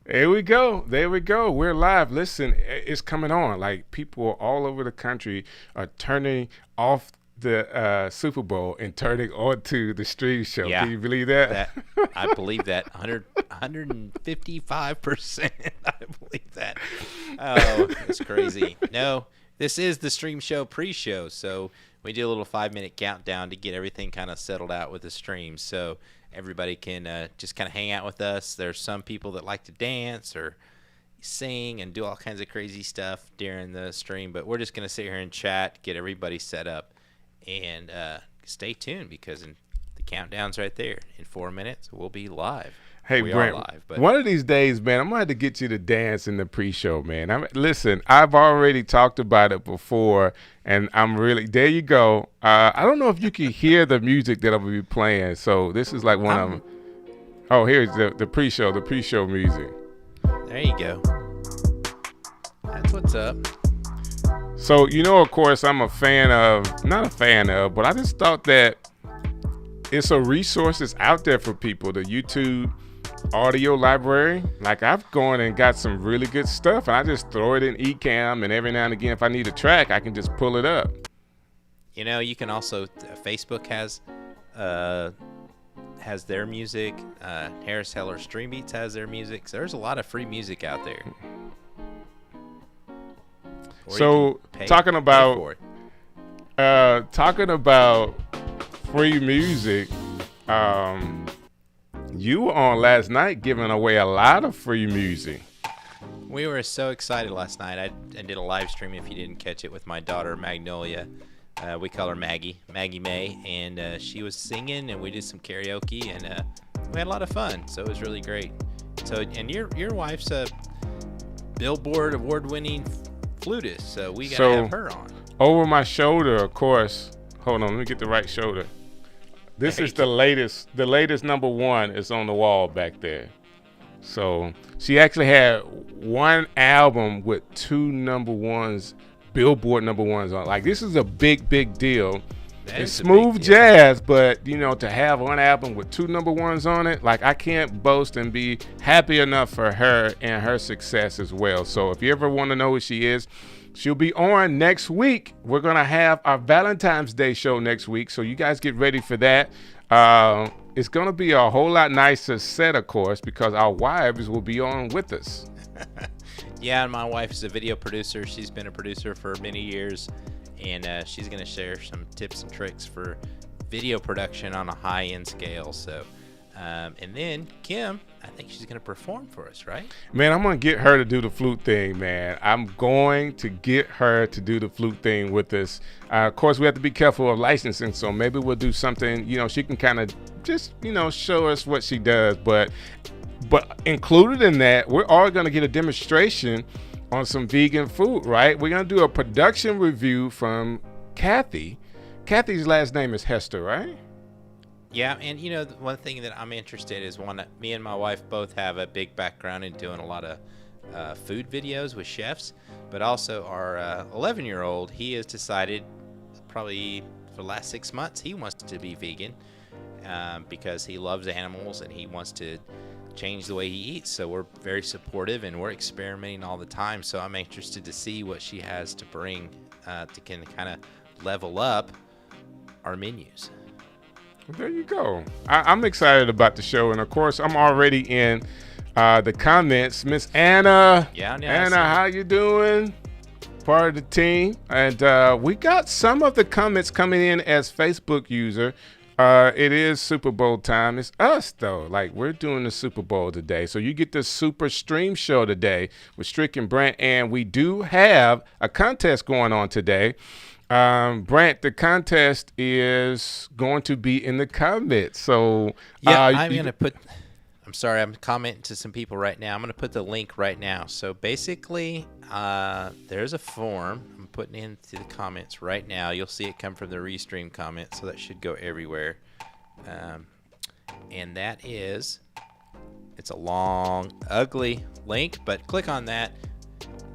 There we go. There we go. We're live. Listen, it's coming on. Like people all over the country are turning off the Super Bowl and turning on to the stream show. Yeah, Can you believe that? I believe that 155%. I believe that. Oh, it's crazy. No, this is the stream show pre-show, so we do a little 5-minute countdown to get everything kind of settled out with the stream. So everybody can just kind of hang out with us. There's some people that like to dance or sing and do all kinds of crazy stuff during the stream, but we're just going to sit here and chat, get everybody set up, and stay tuned because the countdown's right there. In 4 minutes, we'll be live. Hey, we Brant, are live, but one of these days, man, I'm going to have to get you to dance in the pre-show, man. Listen, I've already talked about it before, and I'm really, there you go. I don't know if you can hear the music that I'm going to be playing, so this is like one of them. Oh, here's the pre-show music. There you go. That's what's up. So, of course, I'm not a fan of, but I just thought that it's a resource that's out there for people, the YouTube audio library. Like I've gone and got some really good stuff and I just throw it in Ecamm, and every now and again if I need a track I can just pull it up. You can also Facebook has their music. Harris Heller Stream Beats has their music. So there's a lot of free music out there. So talking about free music, you were on last night giving away a lot of free music. We were so excited last night. I did a live stream, if you didn't catch it, with my daughter Magnolia. We call her Maggie May, and she was singing, and we did some karaoke, and we had a lot of fun. So it was really great. So, and your wife's a Billboard award-winning flutist, so we gotta have her on. Over my shoulder, of course. Hold on, let me get the right shoulder. This is the latest number one is on the wall back there. So she actually had one album with 2 number ones, Billboard number ones on. Like this is a big deal. It's smooth jazz, but to have one album with 2 number ones on it, like I can't boast and be happy enough for her and her success as well. So if you ever want to know who she is, she'll be on next week. We're going to have our Valentine's Day show next week, so you guys get ready for that. It's going to be a whole lot nicer set, of course, because our wives will be on with us. Yeah, and my wife is a video producer. She's been a producer for many years, and she's going to share some tips and tricks for video production on a high-end scale. So, and then Kim, I think she's going to perform for us, right? Man, I'm going to get her to do the flute thing, man. I'm going to get her to do the flute thing with us. Of course, we have to be careful of licensing, so maybe we'll do something, she can kind of just, show us what she does. But included in that, we're all going to get a demonstration on some vegan food, right? We're going to do a production review from Kathy. Kathy's last name is Hester, right? Yeah, and one thing that I'm interested is me and my wife both have a big background in doing a lot of food videos with chefs, but also our 11-year-old, he has decided probably for the last 6 months he wants to be vegan because he loves animals and he wants to change the way he eats. So we're very supportive and we're experimenting all the time. So I'm interested to see what she has to bring to kind of level up our menus. There you go. I'm excited about the show, and of course, I'm already in the comments. Miss Anna, Anna, how you doing? Part of the team, and we got some of the comments coming in as Facebook user. It is Super Bowl time. It's us though. Like we're doing the Super Bowl today, so you get the Super Stream Show today with Strick and Brant, and we do have a contest going on today. Brant, the contest is going to be in the comments. So yeah, I'm sorry, I'm commenting to some people right now. I'm going to put the link right now. So basically, there's a form I'm putting into the comments right now. You'll see it come from the Restream comments, so that should go everywhere. And that is, it's a long, ugly link, but click on that.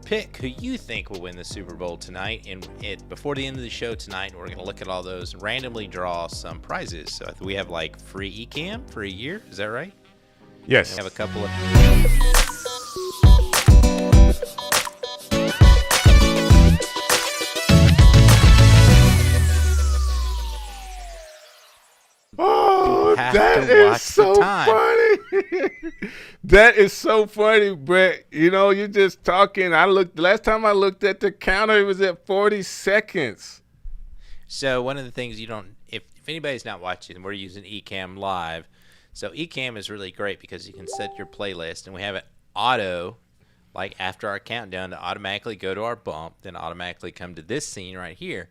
Pick who you think will win the Super Bowl tonight, and before the end of the show tonight, we're going to look at all those and randomly draw some prizes. So we have like free Ecamm for a year. Is that right? Yes. We have a couple of have That to is watch so the time. funny. That is so funny, Brett. You know, you're just talking. Last time I looked at the counter, it was at 40 seconds. So one of the things you don't, if anybody's not watching, we're using Ecamm Live. So Ecamm is really great because you can set your playlist, and we have it auto, like after our countdown, to automatically go to our bump, then automatically come to this scene right here.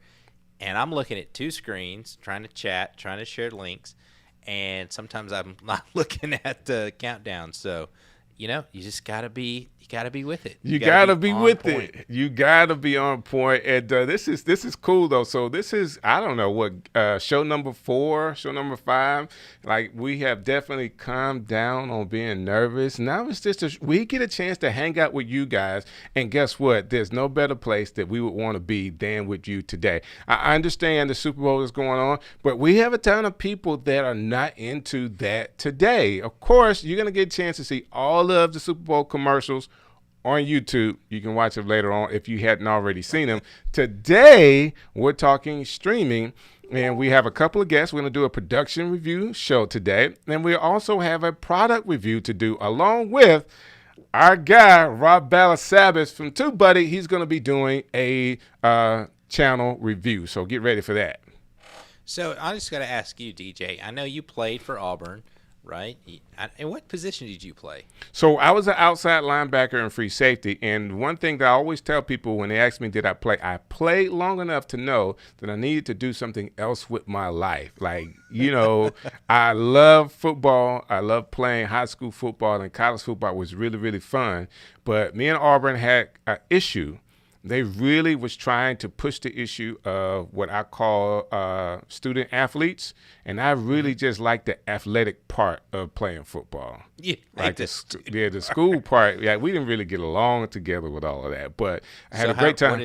And I'm looking at two screens, trying to chat, trying to share links, and sometimes I'm not looking at the countdown. So, you know, you just gotta be with it. You gotta be with point. it. You gotta be on point. And this is cool though. So this is, I don't know what, show number 4, show number 5. Like, we have definitely calmed down on being nervous. Now it's just we get a chance to hang out with you guys. And guess what? There's no better place that we would want to be than with you today. I understand the Super Bowl is going on, but we have a ton of people that are not into that today. Of course, you're gonna get a chance to see all of the Super Bowl commercials on YouTube. You can watch them later on if you hadn't already seen them. Today, we're talking streaming, and we have a couple of guests. We're going to do a production review show today, and we also have a product review to do along with our guy, Rob Balasabas from Tubebuddy. He's going to be doing a channel review, so get ready for that. So I just got to ask you, DJ. I know you played for Auburn, right? And what position did you play? So I was an outside linebacker and free safety. And one thing that I always tell people when they ask me, did I play? I played long enough to know that I needed to do something else with my life. Like, you know, I love football. I love playing high school football, and college football was really, really fun. But me and Auburn had an issue. They really was trying to push the issue of what I call student athletes, and I really just like the athletic part of playing football. Yeah, like the school part. Yeah, we didn't really get along together with all of that, but I had a great time.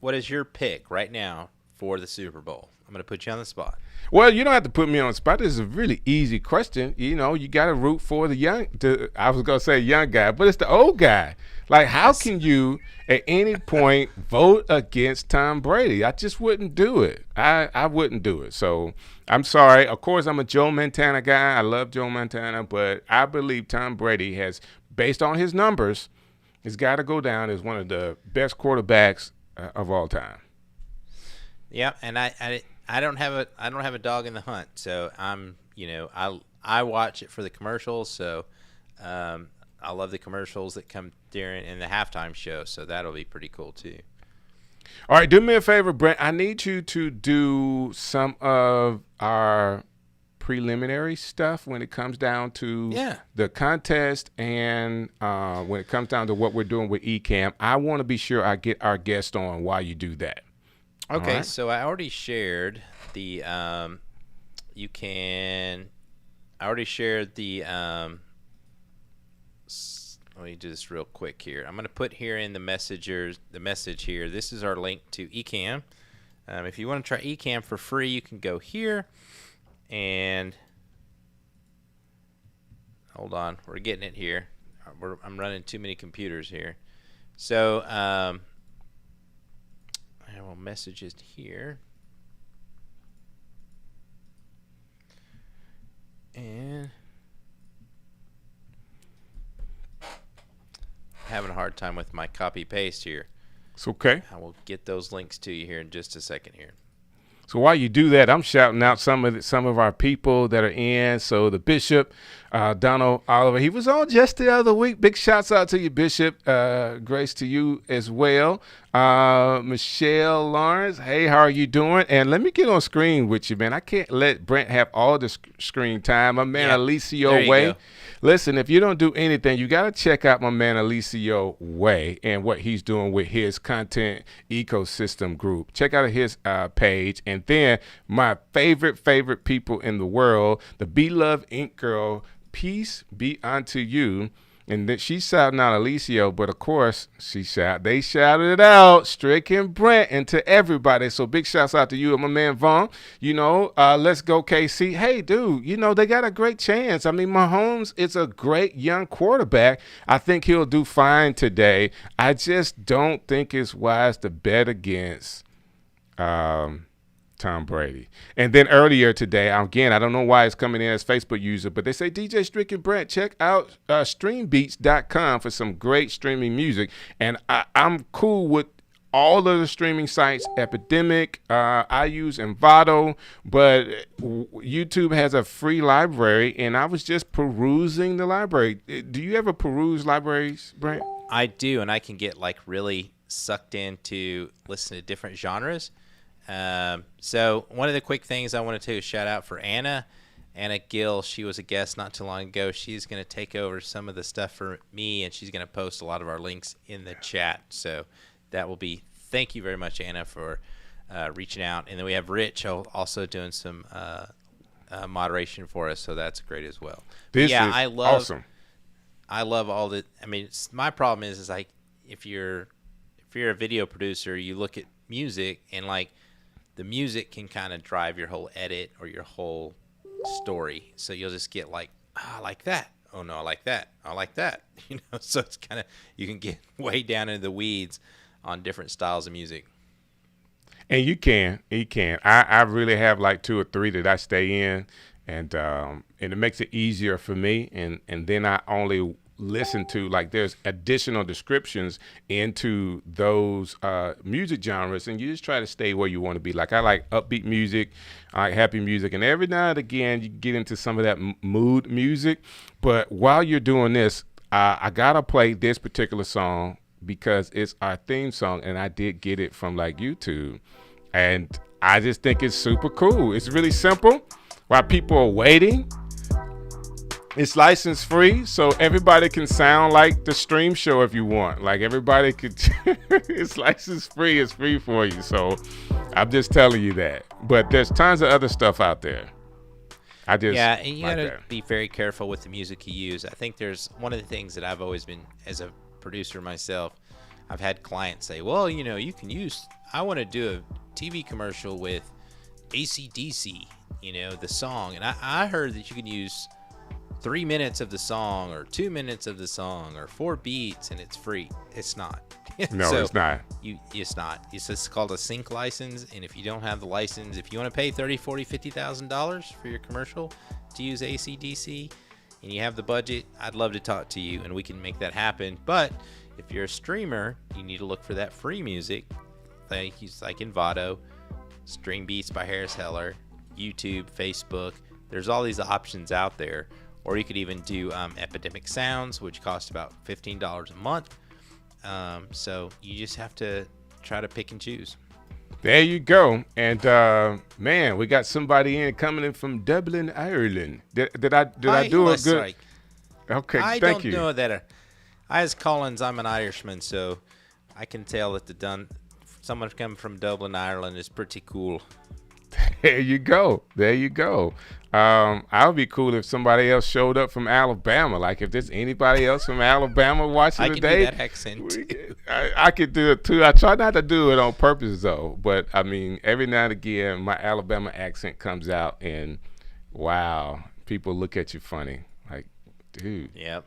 What is your pick right now for the Super Bowl? I'm going to put you on the spot. Well, you don't have to put me on the spot. This is a really easy question. You know, you got to root for I was going to say young guy, but it's the old guy. Like, how can you at any point vote against Tom Brady? I just wouldn't do it. I wouldn't do it. So I'm sorry. Of course, I'm a Joe Montana guy. I love Joe Montana, but I believe Tom Brady has, based on his numbers, has got to go down as one of the best quarterbacks of all time. Yeah, and I don't have a dog in the hunt, so I watch it for the commercials. So I love the commercials that come during in the halftime show, so that'll be pretty cool too. All right, do me a favor, Brent. I need you to do some of our preliminary stuff when it comes down to the contest, and when it comes down to what we're doing with Ecamm. I want to be sure I get our guest on while you do that. Okay, right. So I already shared the let me do this real quick here. I'm going to put here in the message here. This is our link to Ecamm. If you want to try Ecamm for free, you can go here. And hold on, we're getting it here. I'm running too many computers here. So I will message it here. And having a hard time with my copy paste here. It's okay. I will get those links to you here in just a second here. So while you do that, I'm shouting out some of our people that are in. So the Bishop, Donald Oliver, he was on just the other week. Big shouts out to you, Bishop. Grace to you as well. Michelle Lawrence, hey, how are you doing? And let me get on screen with you, man. I can't let Brent have all the screen time. My man, Alicio Way. Listen, if you don't do anything, you got to check out my man Alicio Way and what he's doing with his content ecosystem group. Check out his page. And then my favorite people in the world, the Be Love Inc. girl, peace be unto you. And then she's shouting out Alicio, but of course they shouted it out, Strick and Brant, and to everybody. So big shouts out to you and my man Vaughn. You know, let's go KC. Hey, dude, you know, they got a great chance. I mean, Mahomes is a great young quarterback. I think he'll do fine today. I just don't think it's wise to bet against Tom Brady. And then earlier today, again, I don't know why it's coming in as Facebook user, but they say DJ Strick and Brant, check out streambeats.com for some great streaming music. And I'm cool with all of the streaming sites, Epidemic, I use Envato, but YouTube has a free library, and I was just perusing the library. Do you ever peruse libraries, Brant? I do, and I can get like really sucked into listening to different genres. So one of the quick things I want to do is shout out for Anna Gill. She was a guest not too long ago. She's going to take over some of the stuff for me, and she's going to post a lot of our links in the chat. So that will be, thank you very much, Anna, for reaching out. And then we have Rich also doing some moderation for us, so that's great as well. This is awesome. I love all the, I mean, my problem is like if you're a video producer, you look at music and like the music can kind of drive your whole edit or your whole story. So you'll just get like, oh, I like that. Oh no, I like that. I like that. So it's kind of, you can get way down into the weeds on different styles of music. And you can. I really have like 2 or 3 that I stay in, and it makes it easier for me. And then I only listen to, like, there's additional descriptions into those music genres, and you just try to stay where you want to be. Like, I like upbeat music, I like happy music, and every now and again you get into some of that mood music. But while you're doing this, I gotta play this particular song because it's our theme song, and I did get it from like YouTube, and I just think it's super cool. It's really simple. While people are waiting, it's license free, so everybody can sound like the stream show if you want. Like, everybody could. It's license free. It's free for you. So I'm just telling you that. But there's tons of other stuff out there. And you gotta be very careful with the music you use. I think there's one of the things that I've always been, as a producer myself, I've had clients say, well, you can use, I want to do a TV commercial with AC/DC, the song. And I heard that you can use 3 minutes of the song or 2 minutes of the song or 4 beats and it's free. It's not. No, it's not. It's not. It's just called a sync license. And if you don't have the license, if you want to pay $30,000, $40,000, $50,000 for your commercial to use AC/DC and you have the budget, I'd love to talk to you and we can make that happen. But if you're a streamer, you need to look for that free music. Like Envato, Stream Beats by Harris Heller, YouTube, Facebook. There's all these options out there. Or you could even do Epidemic Sounds, which cost about $15 a month. So you just have to try to pick and choose. There you go. And man, we got somebody coming in from Dublin, Ireland. Did I do a good? Like, okay, I thank you. don't know that. As Collins, I'm an Irishman, so I can tell that someone coming from Dublin, Ireland is pretty cool. There you go. I would be cool if somebody else showed up from Alabama. Like, if there's anybody else from Alabama watching today. I can do that accent too. I could do it too. I try not to do it on purpose though. But I mean, every now and again, my Alabama accent comes out, and wow, people look at you funny. Like, dude. Yep.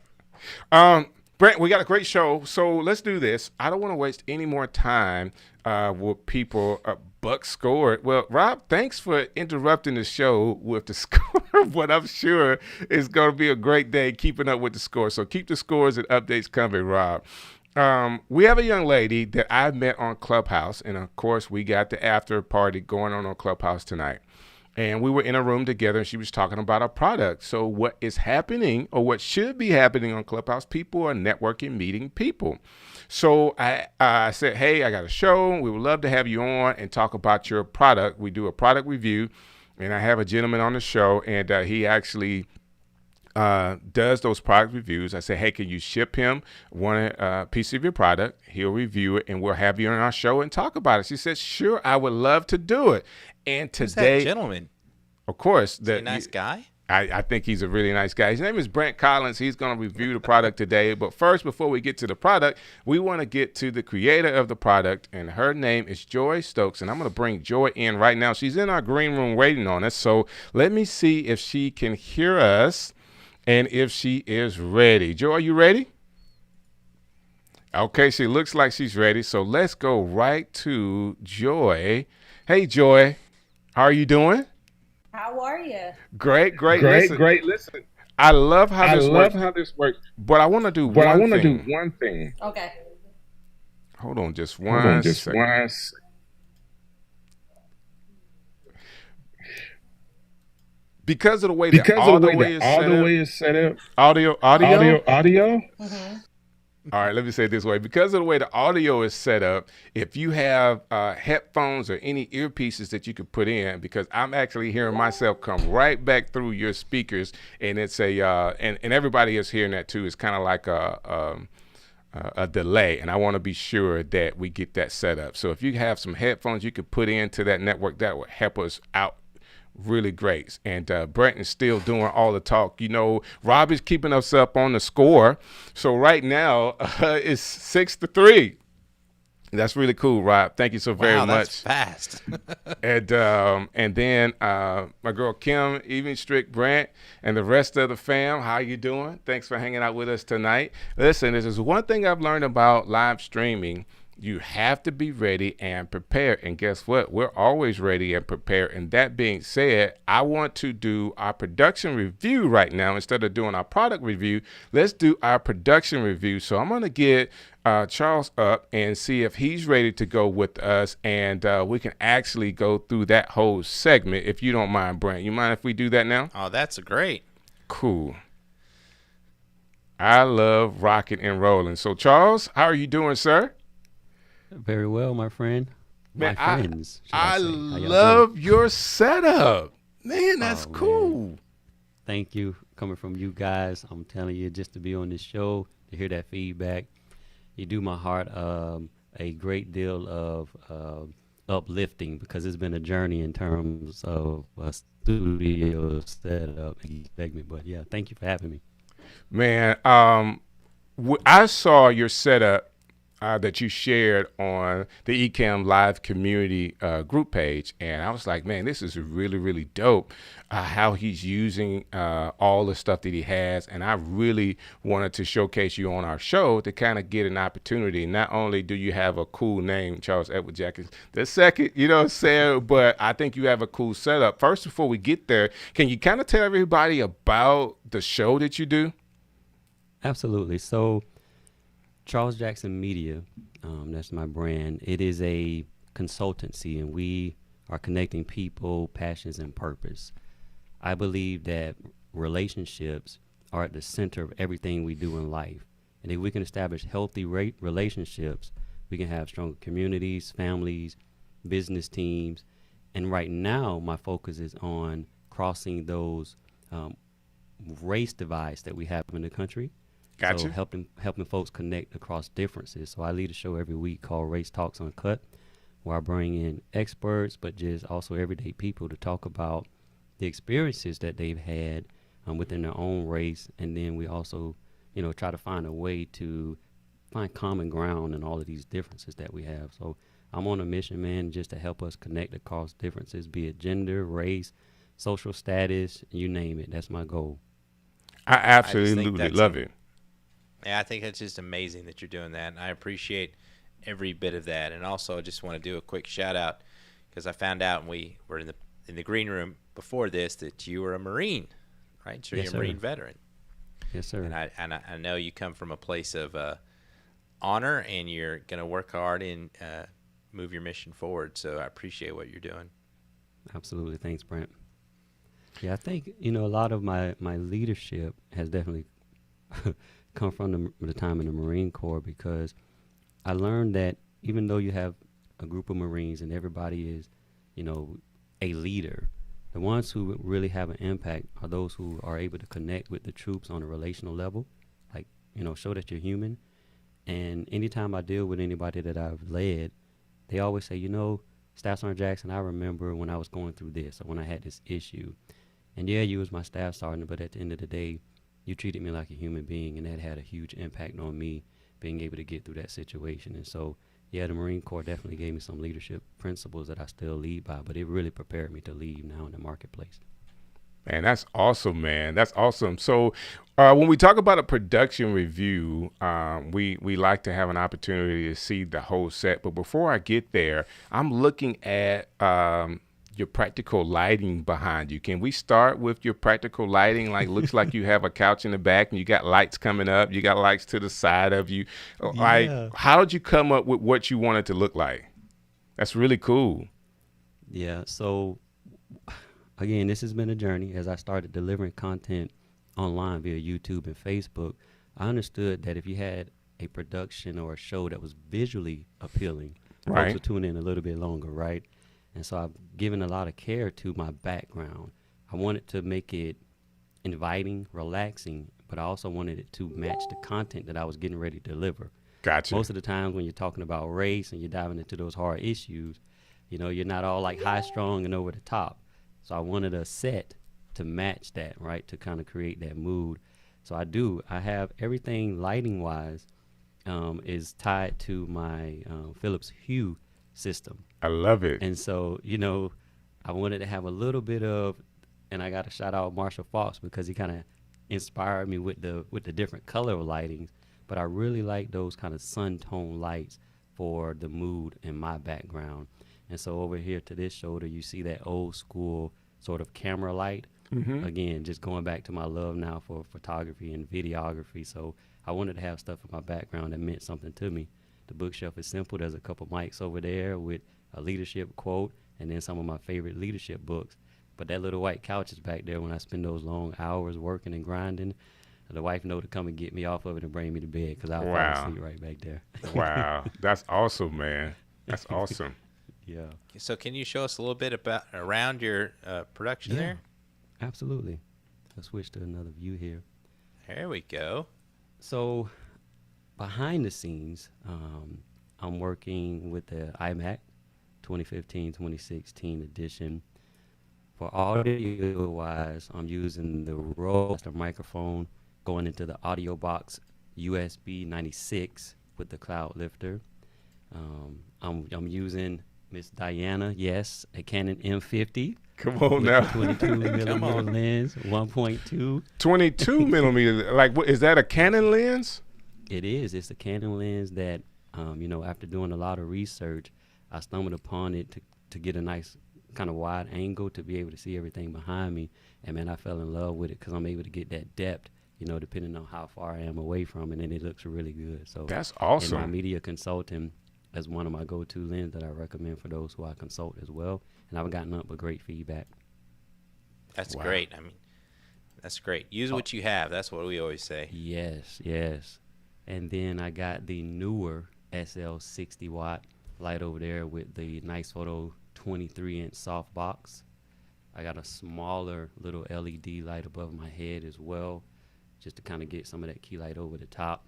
Brant, we got a great show, so let's do this. I don't want to waste any more time with people. Buck scored. Well, Rob, thanks for interrupting the show with the score, but I'm sure it's going to be a great day keeping up with the score. So keep the scores and updates coming, Rob. We have a young lady that I met on Clubhouse, and of course, we got the after party going on Clubhouse tonight. And we were in a room together, and she was talking about a product. So what is happening, or what should be happening on Clubhouse, people are networking, meeting people. So I said, hey, I got a show. We would love to have you on and talk about your product. We do a product review, and I have a gentleman on the show, and he actually does those product reviews. I said, hey, can you ship him one piece of your product? He'll review it, and we'll have you on our show and talk about it. She said, sure, I would love to do it. And today, who's that gentleman? Of course, is he a nice guy? I think he's a really nice guy. His name is Brant Collins. He's going to review the product today. But first, before we get to the product, we want to get to the creator of the product, and her name is Joi Stokes. And I'm going to bring Joi in right now. She's in our green room waiting on us. So let me see if she can hear us and if she is ready. Joi, are you ready? Okay, she looks like she's ready. So let's go right to Joi. Hey, Joi. How are you doing? How are you? Great, great. Great, Listen, great. Listen, I love how I this love works, how this works, but I want to do but I one want to do thing. one thing. Okay. Hold on just Hold on one just second. one second. Because of the way the Because of the way audio the is set up, audio is set up, audio. audio. Mm-hmm. All right, let me say it this way. Because of the way the audio is set up, if you have headphones or any earpieces that you could put in, because I'm actually hearing myself come right back through your speakers, and it's and everybody is hearing that too. It's kind of like a delay, and I want to be sure that we get that set up. So if you have some headphones you could put into that network, that would help us out really great. And Brant is still doing all the talk. You know, Rob is keeping us up on the score. So right now it's 6-3. That's really cool, Rob. Thank you so very Wow, much. that's fast. And then my girl Kim, even Strick, Brant, and the rest of the fam, how you doing? Thanks for hanging out with us tonight. Listen, this is one thing I've learned about live streaming. You have to be ready and prepared. And guess what? We're always ready and prepared. And that being said, I want to do our production review right now. Instead of doing our product review, let's do our production review. So I'm going to get Charles up and see if he's ready to go with us. And we can actually go through that whole segment, if you don't mind, Brant. You mind if we do that now? Oh, that's great. Cool. I love rocking and rolling. So, Charles, how are you doing, sir? Very well, my friend. Man, my friends. I say. How y'all love doing? your setup. Man, that's Oh, cool. man. Thank you. Coming from you guys, I'm telling you, just to be on this show, to hear that feedback, you do my heart a great deal of uplifting, because it's been a journey in terms of a studio setup segment. But yeah, thank you for having me. Man, I saw your setup that you shared on the Ecamm Live community group page, and I was like, man, this is really, really dope. How he's using all the stuff that he has, and I really wanted to showcase you on our show to kind of get an opportunity. Not only do you have a cool name, Charles Edward Jackson the second, you know what I'm saying, but I think you have a cool setup. First, before we get there, can you kind of tell everybody about the show that you do? Absolutely. So Charles Jackson Media, that's my brand. It is a consultancy, and we are connecting people, passions, and purpose. I believe that relationships are at the center of everything we do in life. And if we can establish healthy relationships, we can have stronger communities, families, business teams. And right now, my focus is on crossing those race divides that we have in the country. Gotcha. So helping folks connect across differences. So I lead a show every week called Race Talks Uncut, where I bring in experts, but just also everyday people to talk about the experiences that they've had within their own race. And then we also, try to find a way to find common ground in all of these differences that we have. So I'm on a mission, man, just to help us connect across differences, be it gender, race, social status, you name it. That's my goal. I absolutely love it. Yeah, I think it's just amazing that you're doing that, and I appreciate every bit of that. And also, I just want to do a quick shout out, because I found out when we were in the green room before this that you were a Marine, right? So Yes, you're a sir. Marine veteran. Yes, sir. And I know you come from a place of honor, and you're going to work hard and move your mission forward. So I appreciate what you're doing. Absolutely. Thanks, Brent. Yeah, I think, a lot of my leadership has definitely come from the time in the Marine Corps, because I learned that even though you have a group of Marines and everybody is, a leader, the ones who really have an impact are those who are able to connect with the troops on a relational level, like, show that you're human. And anytime I deal with anybody that I've led, they always say, Staff Sergeant Jackson, I remember when I was going through this or when I had this issue. And yeah, you was my staff sergeant, but at the end of the day, you treated me like a human being, and that had a huge impact on me being able to get through that situation. And so, yeah, the Marine Corps definitely gave me some leadership principles that I still lead by, but it really prepared me to lead now in the marketplace. Man, that's awesome, man. That's awesome. So when we talk about a production review, we like to have an opportunity to see the whole set. But before I get there, I'm looking at your practical lighting behind you. Can we start with your practical lighting? Like, looks like you have a couch in the back and you got lights coming up. You got lights to the side of you. Like, Yeah. how did you come up with what you wanted to look like? That's really cool. Yeah. So again, this has been a journey. As I started delivering content online via YouTube and Facebook, I understood that if you had a production or a show that was visually appealing, folks Right. would tune in a little bit longer, right? And so I've given a lot of care to my background. I wanted to make it inviting, relaxing, but I also wanted it to match the content that I was getting ready to deliver. Gotcha. Most of the times when you're talking about race and you're diving into those hard issues, you know, you're not all like high strung and over the top. So I wanted a set to match that, right? To kind of create that mood. So I have everything lighting wise is tied to my Philips Hue system. I love it. And so, you know, I wanted to have a little bit of, and I got to shout out Marshall Fox because he kind of inspired me with the different color lightings. But I really like those kind of sun tone lights for the mood in my background. And so over here to this shoulder, you see that old school sort of camera light. Mm-hmm. Again, just going back to my love now for photography and videography. So I wanted to have stuff in my background that meant something to me. The bookshelf is simple. There's a couple mics over there with a leadership quote and then some of my favorite leadership books. But that little white couch is back there when I spend those long hours working and grinding. The wife know to come and get me off of it and bring me to bed because I'll Wow. fall asleep right back there. Wow. That's awesome, man. That's awesome. Yeah, So can you show us a little bit about around your production Yeah. there? absolutely. I'll switch to another view here. There we go. So behind the scenes, I'm working with the iMac 2015-2016 edition. For audio wise, I'm using the Rodecaster microphone going into the audio box USB 96 with the cloud lifter. I'm using Miss Diana, yes, a Canon M50 Come on with now. a 22 millimeter on. lens, 1.2. 22 millimeters. Like, what is that, a Canon lens? It is. It's a Canon lens that, you know, after doing a lot of research, I stumbled upon it to get a nice kind of wide angle to be able to see everything behind me. And man, I fell in love with it because I'm able to get that depth, you know, depending on how far I am away from it, and it looks really good. So That's and my awesome. media consulting is one of my go-to lenses that I recommend for those who I consult as well. And I've gotten up with great feedback. That's Wow. great. I mean, that's great. Use what you have. That's what we always say. Yes, yes. And then I got the newer SL 60 watt light over there with the Nice Photo 23-inch soft box. I got a smaller little LED light above my head as well, just to kind of get some of that key light over the top.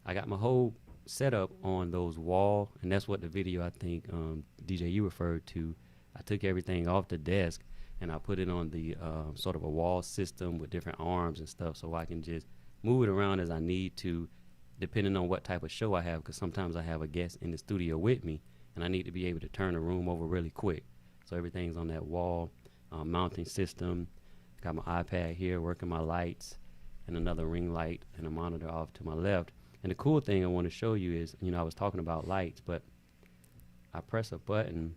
I got my whole setup on those wall, and that's what the video I think DJ you referred to. I took everything off the desk and I put it on the sort of a wall system with different arms and stuff, so I can just move it around as I need to, depending on what type of show I have, because sometimes I have a guest in the studio with me and I need to be able to turn the room over really quick. So everything's on that wall mounting system. Got my iPad here working my lights and another ring light and a monitor off to my left. And the cool thing I want to show you is, you know, I was talking about lights, but I press a button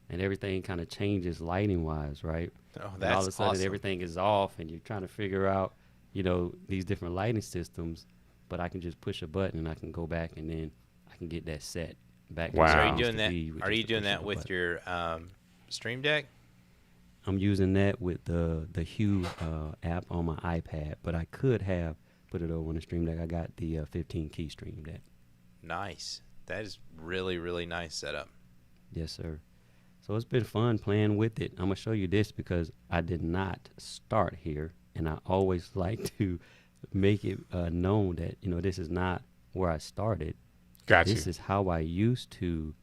and everything kind of changes lighting wise, right? Oh, And all of a that's sudden awesome. everything is off and you're trying to figure out, you know, these different lighting systems, but I can just push a button and I can go back and then I can get that set back. to Wow. where So it are you used doing to that? be with Are just you the doing push of that a with button. your Stream Deck? I'm using that with the Hue app on my iPad, but I could have put it over on the Stream Deck. I got the 15 key Stream Deck. Nice. That is really, really nice setup. Yes, sir. So it's been fun playing with it. I'm gonna show you this because I did not start here, and I always like to make it known that, you know, this is not where I started. Gotcha. This is how I used to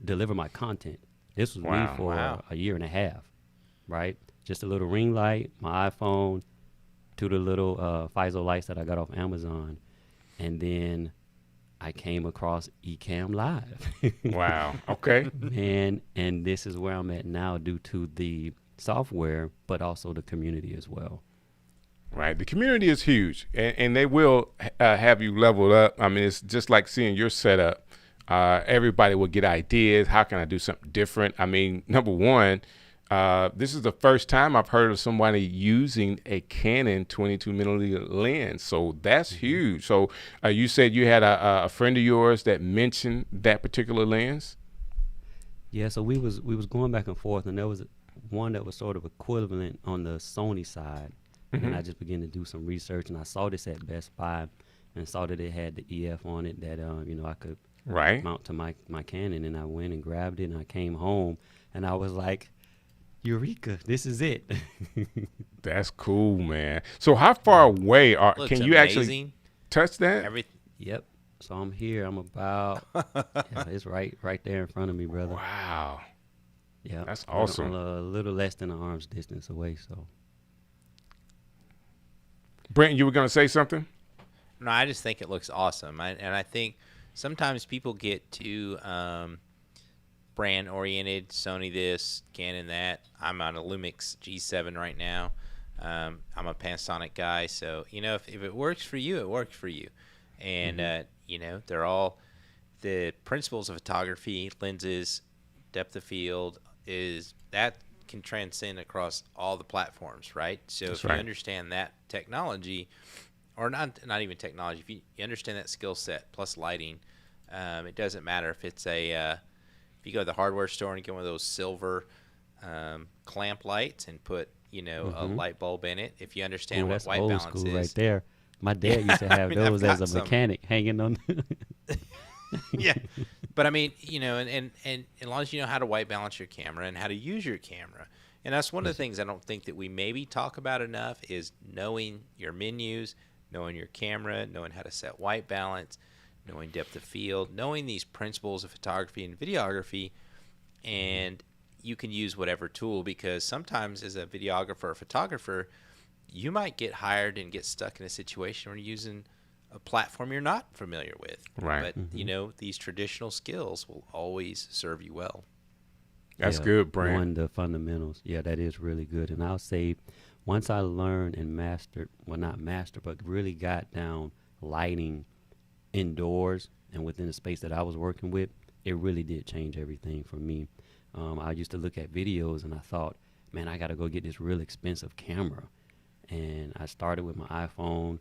deliver my content. This was Wow. me for Wow. a year and a half, right? Just a little ring light, my iPhone, to the little FISO lights that I got off Amazon. And then I came across Ecamm Live. Wow. Okay. And this is where I'm at now due to the software, but also the community as well. Right. The community is huge, and they will have you leveled up. I mean, it's just like seeing your setup everybody will get ideas. How can I do something different? I mean, number one, this is the first time I've heard of somebody using a Canon 22 millimeter lens. So that's huge. So you said you had a friend of yours that mentioned that particular lens? Yeah, so we was going back and forth, and there was one that was sort of equivalent on the Sony side. And I just began to do some research, and I saw this at Best Buy, and saw that it had the EF on it that I could mount to my Canon, and I went and grabbed it, and I came home, and I was like, Eureka, this is it. That's cool, man. So how far away can you amazing. actually touch that? Yep. So I'm here. I'm about, it's right there in front of me, brother. Wow. Yeah. That's awesome. I'm a little less than an arm's distance away, so. Brent, you were going to say something? No, I just think it looks awesome. And I think sometimes people get too brand oriented, Sony this, Canon that. I'm on a Lumix G7 right now. I'm a Panasonic guy, so if it works for you, it works for you. And they're all the principles of photography, lenses, depth of field is that can transcend across all the platforms, right? So if you understand that technology, or not even technology, if you understand that skill set plus lighting, it doesn't matter if it's if you go to the hardware store and get one of those silver clamp lights and put a light bulb in it. If you understand what white balance school is, right there. My dad used to have those as a mechanic hanging on. Yeah, but I mean, and as long as you know how to white balance your camera and how to use your camera, and that's one of the things I don't think that we maybe talk about enough is knowing your menus, knowing your camera, knowing how to set white balance, knowing depth of field, knowing these principles of photography and videography, and you can use whatever tool, because sometimes as a videographer or photographer, you might get hired and get stuck in a situation where you're using a platform you're not familiar with. Right. But, these traditional skills will always serve you well. That's good, Brant. Knowing the fundamentals. Yeah, that is really good. And I'll say once I learned and mastered, well, not mastered, but really got down lighting indoors and within the space that I was working with, it really did change everything for me. I used to look at videos and I thought, man, I got to go get this real expensive camera. And I started with my iPhone,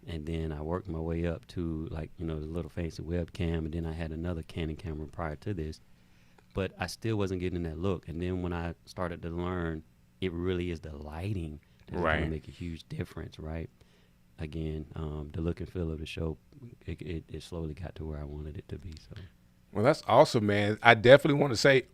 and then I worked my way up to the little fancy webcam, and then I had another Canon camera prior to this. But I still wasn't getting that look. And then when I started to learn, it really is the lighting that's going to make a huge difference, right? Again, the look and feel of the show, it slowly got to where I wanted it to be. So. Well, that's awesome, man. I definitely want to say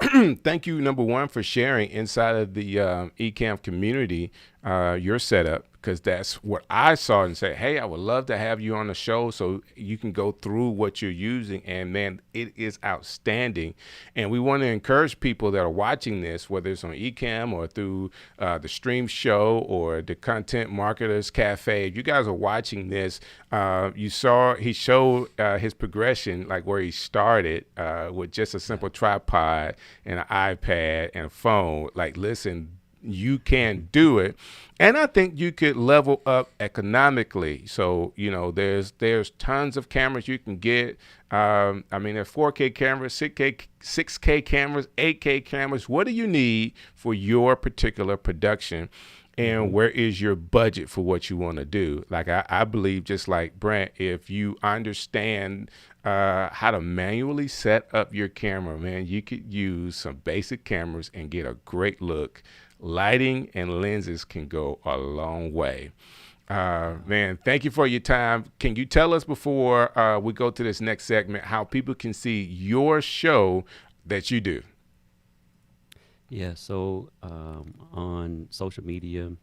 thank you, number one, for sharing inside of the Ecamm community your setup, because that's what I saw and said, hey, I would love to have you on the show so you can go through what you're using. And, man, it is outstanding. And we want to encourage people that are watching this, whether it's on Ecamm or through the stream show or the Content Marketers Cafe. If you guys are watching this, he showed his progression, like where he started with just a simple tripod and an iPad and a phone. Like, listen, you can do it. And I think you could level up economically. So, there's tons of cameras you can get. There's 4K cameras, 6K cameras, 8K cameras. What do you need for your particular production? And where is your budget for what you want to do? Like, I believe, just like Brant, if you understand how to manually set up your camera, man, you could use some basic cameras and get a great look. Lighting and lenses can go a long way. Man, thank you for your time. Can you tell us before we go to this next segment how people can see your show that you do? Yeah, so on social media,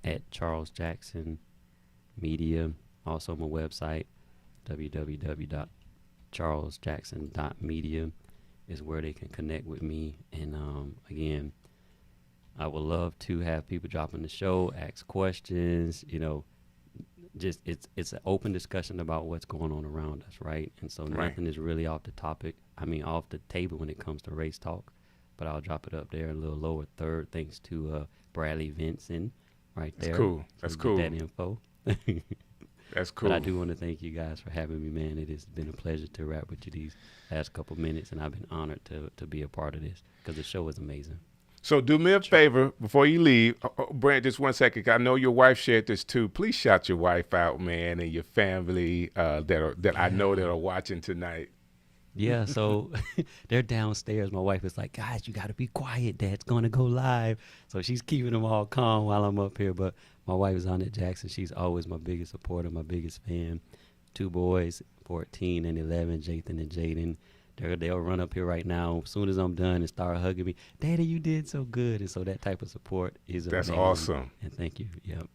at Charles Jackson Media, also my website, www.charlesjackson.media is where they can connect with me. And again, I would love to have people drop in the show, ask questions, just it's an open discussion about what's going on around us, right? And so nothing is really off the table when it comes to race talk. But I'll drop it up there a little lower third, thanks to Bradley Vincent right there. That's cool. So That's cool. That info. That's cool. But I do want to thank you guys for having me, man. It has been a pleasure to rap with you these last couple minutes, and I've been honored to be a part of this because the show is amazing. So do me a favor before you leave, Brant, just 1 second. I know your wife shared this too. Please shout your wife out, man, and your family that I know that are watching tonight. Yeah, so they're downstairs. My wife is like, guys, you got to be quiet. Dad's going to go live. So she's keeping them all calm while I'm up here. But my wife is Annette Jackson. She's always my biggest supporter, my biggest fan. 2 boys, 14 and 11, Jathan and Jaden. They'll run up here right now as soon as I'm done and start hugging me. Daddy, you did so good. And so that type of support is That's amazing. awesome. And thank you. Yep.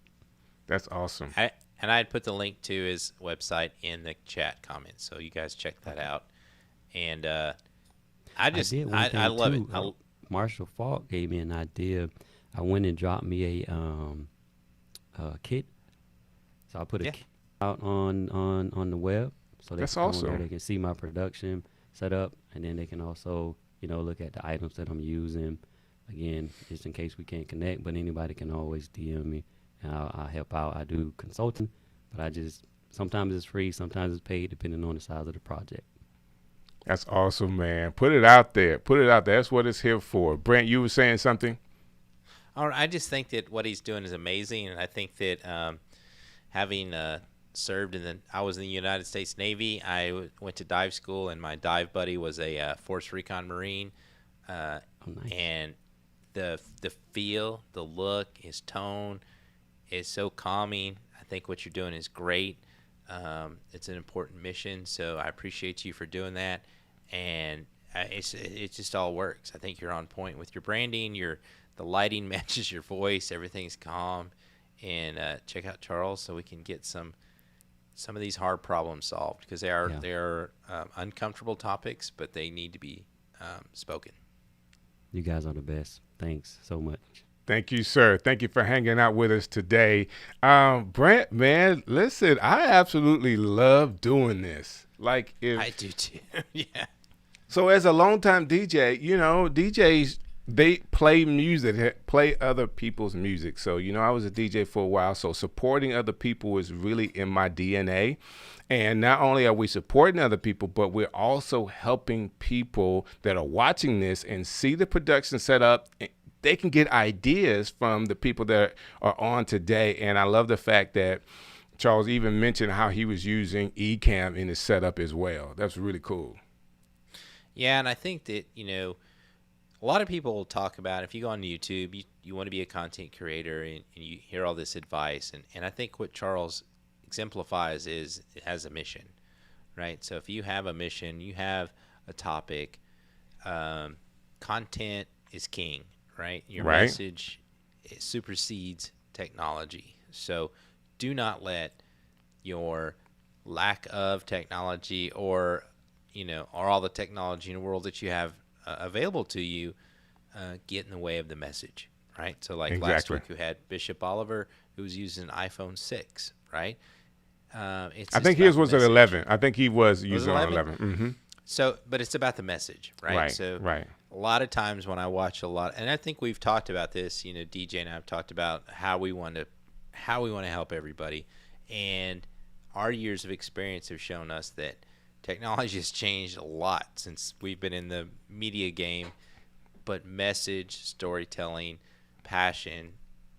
That's awesome. I'd put the link to his website in the chat comments, so you guys check that out. And I love it. Marshall Falk gave me an idea. I went and dropped me a kit. So I put a kit out on the web. So That's awesome. They can see my production set up, and then they can also, look at the items that I'm using. Again, just in case we can't connect, but anybody can always DM me, and I'll help out. I do consulting, but sometimes it's free, sometimes it's paid, depending on the size of the project. That's awesome, man. Put it out there. That's what it's here for. Brant, you were saying something? I just think that what he's doing is amazing, and I think that having served I was in the United States Navy. I went to dive school, and my dive buddy was a Force Recon Marine. Nice. And the feel, the look, his tone is so calming. I think what you're doing is great. It's an important mission, so I appreciate you for doing that. And it just all works. I think you're on point with your branding. The lighting matches your voice. Everything's calm. And check out Charles so we can get some of these hard problems solved, because they are uncomfortable topics, but they need to be spoken. You guys are the best. Thanks so much. Thank you, sir. Thank you for hanging out with us today. Brant, man, listen, I absolutely love doing this. I do too. Yeah. So as a longtime DJ, DJs, they play music, play other people's music. So, I was a DJ for a while. So supporting other people is really in my DNA. And not only are we supporting other people, but we're also helping people that are watching this and see the production set up. They can get ideas from the people that are on today. And I love the fact that Charles even mentioned how he was using Ecamm in his setup as well. That's really cool. Yeah, and I think that, a lot of people will talk about, if you go on YouTube, you want to be a content creator, and you hear all this advice. And I think what Charles exemplifies is it has a mission, right? So if you have a mission, you have a topic, content is king, right? Your message supersedes technology. So do not let your lack of technology or all the technology in the world that you have available to you get in the way of the message, right? So last week we had Bishop Oliver, who was using an iPhone 6, right? I think his was at 11. I think he was using 11. Mm-hmm. So, but it's about the message, right? So a lot of times when I watch and I think we've talked about this, DJ and I have talked about how we want to help everybody. And our years of experience have shown us that technology has changed a lot since we've been in the media game, but message, storytelling, passion,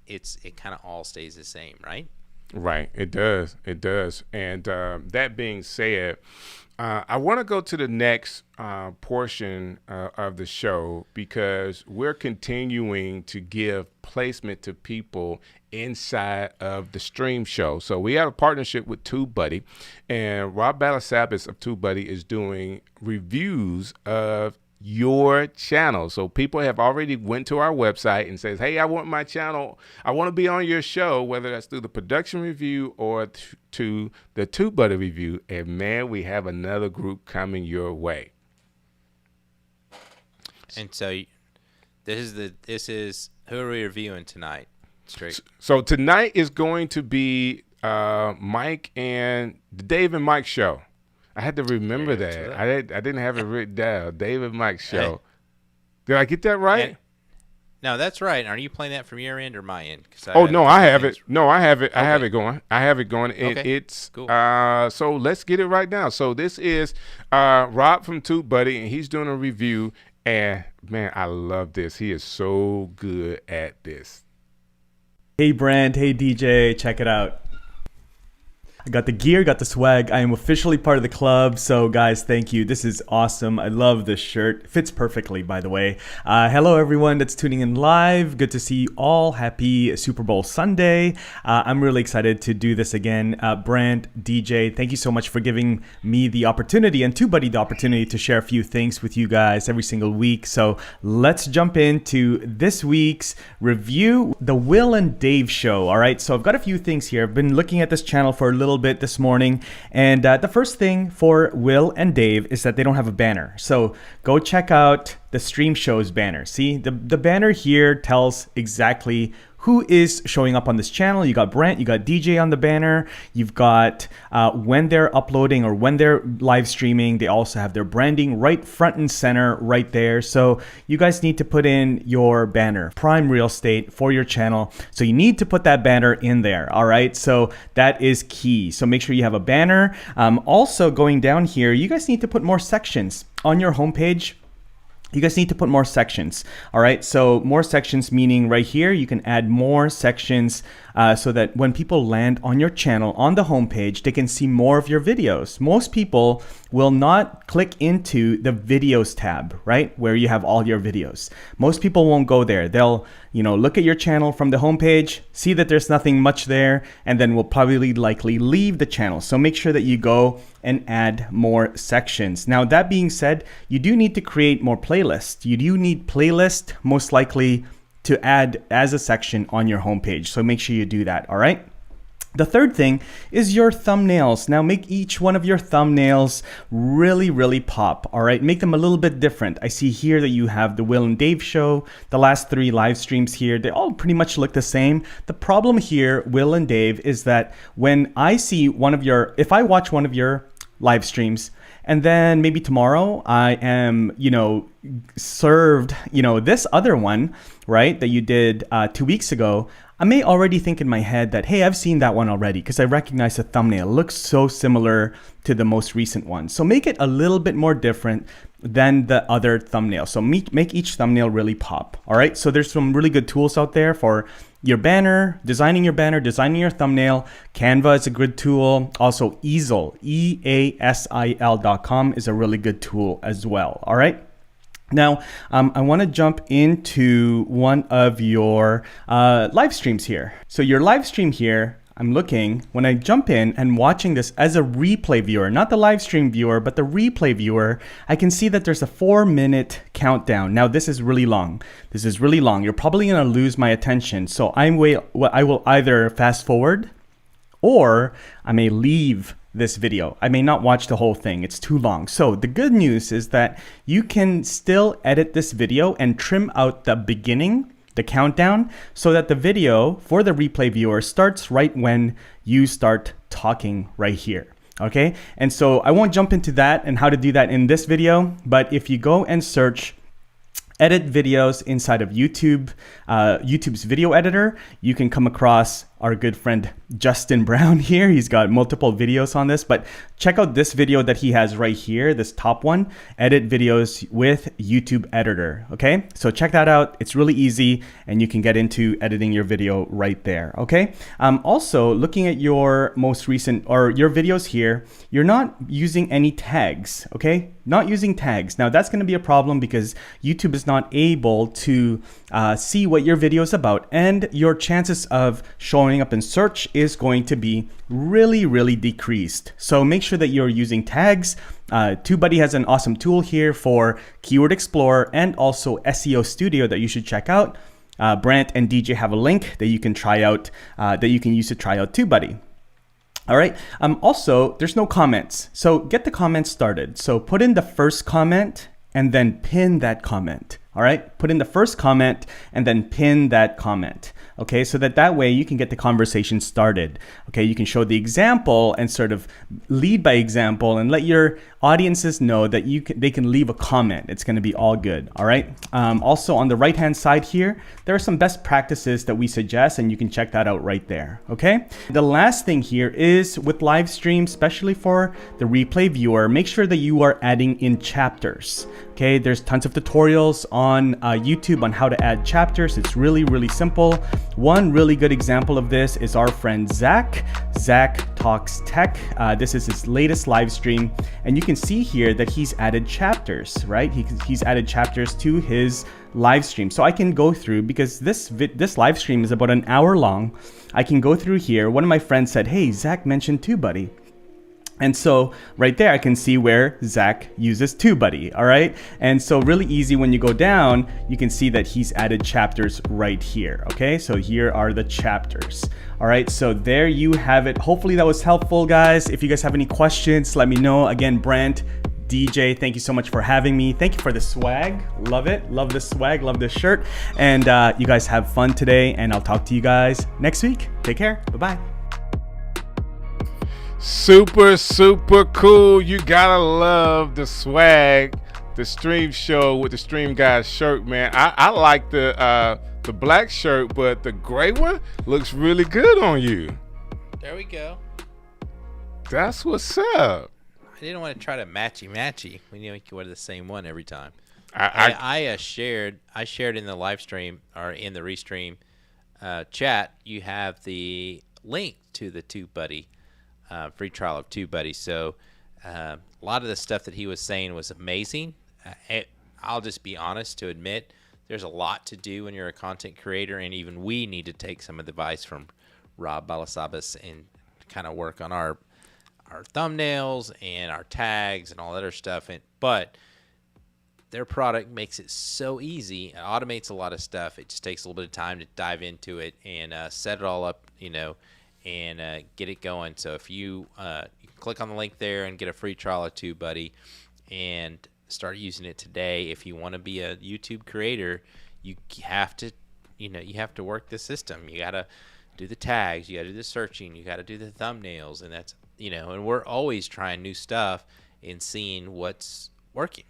it kind of all stays the same, right? Right, it does. And that being said, I want to go to the next portion of the show, because we're continuing to give placement to people inside of the stream show. So we have a partnership with Tubebuddy, and Rob Balasabas of Tubebuddy is doing reviews of your channel. So people have already went to our website and says, hey, I want my channel, I want to be on your show, whether that's through the production review or to the Tubebuddy review. And man, we have another group coming your way. And so this is who are we reviewing tonight, Strick? So tonight is going to be Mike and the Dave and Mike show. I had to remember that. I didn't have it written down. Dave and Mike show. Did I get that right? No, that's right. Are you playing that from your end or my end? Oh no, I have it. No, I have it. I have it going. Okay. It's Cool. So let's get it right now. So this is Rob from Tubebuddy, and he's doing a review. And man, I love this. He is so good at this. Hey Brant, hey DJ, check it out. I got the gear, got the swag. I am officially part of the club. So guys, thank you. This is awesome. I love this shirt. Fits perfectly, by the way. Hello everyone that's tuning in live. Good to see you all. Happy Super Bowl Sunday. I'm really excited to do this again. Brant, DJ, thank you so much for giving me the opportunity and Tubebuddy the opportunity to share a few things with you guys every single week. So let's jump into this week's review, the Will and Dave show. All right, so I've got a few things here. I've been looking at this channel for a little bit this morning, and the first thing for Will and Dave is that they don't have a banner. So go check out the stream shows banner. See, the banner here tells exactly who is showing up on this channel. You got Brant, you got DJ on the banner. You've got when they're uploading or when they're live streaming. They also have their branding right front and center right there. So you guys need to put in your banner, prime real estate for your channel. So you need to put that banner in there. All right. So that is key. So make sure you have a banner. Also going down here, you guys need to put more sections on your homepage. You guys need to put more sections. All right, so more sections meaning right here, you can add more sections so that when people land on your channel on the homepage, they can see more of your videos. Most people will not click into the videos tab, right? Where you have all your videos. Most people won't go there. They'll, look at your channel from the homepage, see that there's nothing much there, and then will probably likely leave the channel. So make sure that you go and add more sections. Now, that being said, you do need to create more playlists. You do need playlist most likely to add as a section on your homepage. So make sure you do that, all right? The third thing is your thumbnails. Now make each one of your thumbnails really, really pop, all right? Make them a little bit different. I see here that you have the Will and Dave show, the last 3 live streams here. They all pretty much look the same. The problem here, Will and Dave, is that when I see if I watch one of your live streams, and then maybe tomorrow I am, served, this other one, right, that you did 2 weeks ago, I may already think in my head that, hey, I've seen that one already because I recognize the thumbnail. It looks so similar to the most recent one. So make it a little bit more different than the other thumbnail. So make each thumbnail really pop. All right. So there's some really good tools out there for your banner, designing your thumbnail. Canva is a good tool. Also Easel, EASIL.com is a really good tool as well. All right. Now, I want to jump into one of your live streams here. So your live stream here, I'm looking, when I jump in and watching this as a replay viewer, not the live stream viewer, but the replay viewer, I can see that there's a 4-minute countdown. Now, this is really long. You're probably going to lose my attention. So I will either fast forward or I may leave this video. I may not watch the whole thing. It's too long. So the good news is that you can still edit this video and trim out the beginning, the countdown, so that the video for the replay viewer starts right when you start talking right here. Okay. And so I won't jump into that and how to do that in this video, but if you go and search edit videos inside of YouTube's video editor, you can come across our good friend Justin Brown here. He's got multiple videos on this, but check out this video that he has right here, this top one, edit videos with YouTube editor. Okay, so check that out. It's really easy and you can get into editing your video right there. Okay, also looking at your most recent or your videos here, you're not using any tags. Okay, not using tags. Now that's going to be a problem because YouTube is not able to see what your video is about, and your chances of showing up in search is going to be really, really decreased. So make sure that you're using tags. Tubebuddy has an awesome tool here for Keyword Explorer and also SEO Studio that you should check out. Brant and DJ have a link that you can try out, that you can use to try out Tubebuddy. All right. Also, there's no comments. So get the comments started. So put in the first comment and then pin that comment. All right. Put in the first comment and then pin that comment. Okay. So that way you can get the conversation started. Okay. You can show the example and sort of lead by example and let your audiences know that they can leave a comment. It's going to be all good. All right. Also on the right hand side here, there are some best practices that we suggest, and you can check that out right there. Okay. The last thing here is with live stream, especially for the replay viewer, make sure that you are adding in chapters. Okay, there's tons of tutorials on YouTube on how to add chapters. It's really, really simple. One really good example of this is our friend Zach. Zach Talks Tech. This is his latest live stream, and you can see here that he's added chapters, right? He's added chapters to his live stream. So I can go through, because this live stream is about an hour long. I can go through here. One of my friends said, hey, Zach mentioned Tubebuddy. And so right there, I can see where Zach uses Tubebuddy, all right? And so really easy, when you go down, you can see that he's added chapters right here, okay? So here are the chapters, all right? So there you have it. Hopefully that was helpful, guys. If you guys have any questions, let me know. Again, Brant, DJ, thank you so much for having me. Thank you for the swag. Love it. Love this swag. Love this shirt. And you guys have fun today, and I'll talk to you guys next week. Take care. Bye-bye. Super, super cool. You gotta love the swag, the stream show with the Stream Guys shirt, man. I like the black shirt, but the gray one looks really good on you. There we go. That's what's up. I didn't want to try to matchy. We can wear the same one every time. I shared in the live stream, or in the restream chat. You have the link to the Tubebuddy free trial of Tubebuddy. So a lot of the stuff that he was saying was amazing. I'll just be honest to admit, there's a lot to do when you're a content creator, and even we need to take some advice from Rob Balasabas and kind of work on our thumbnails and our tags and all that other stuff. But their product makes it so easy. It automates a lot of stuff. It just takes a little bit of time to dive into it and set it all up, and get it going. So if you can click on the link there and get a free trial of Tubebuddy and start using it today. If you want to be a YouTube creator, you have to work the system. You got to do the tags, you got to do the searching, you got to do the thumbnails, and that's, and we're always trying new stuff and seeing what's working.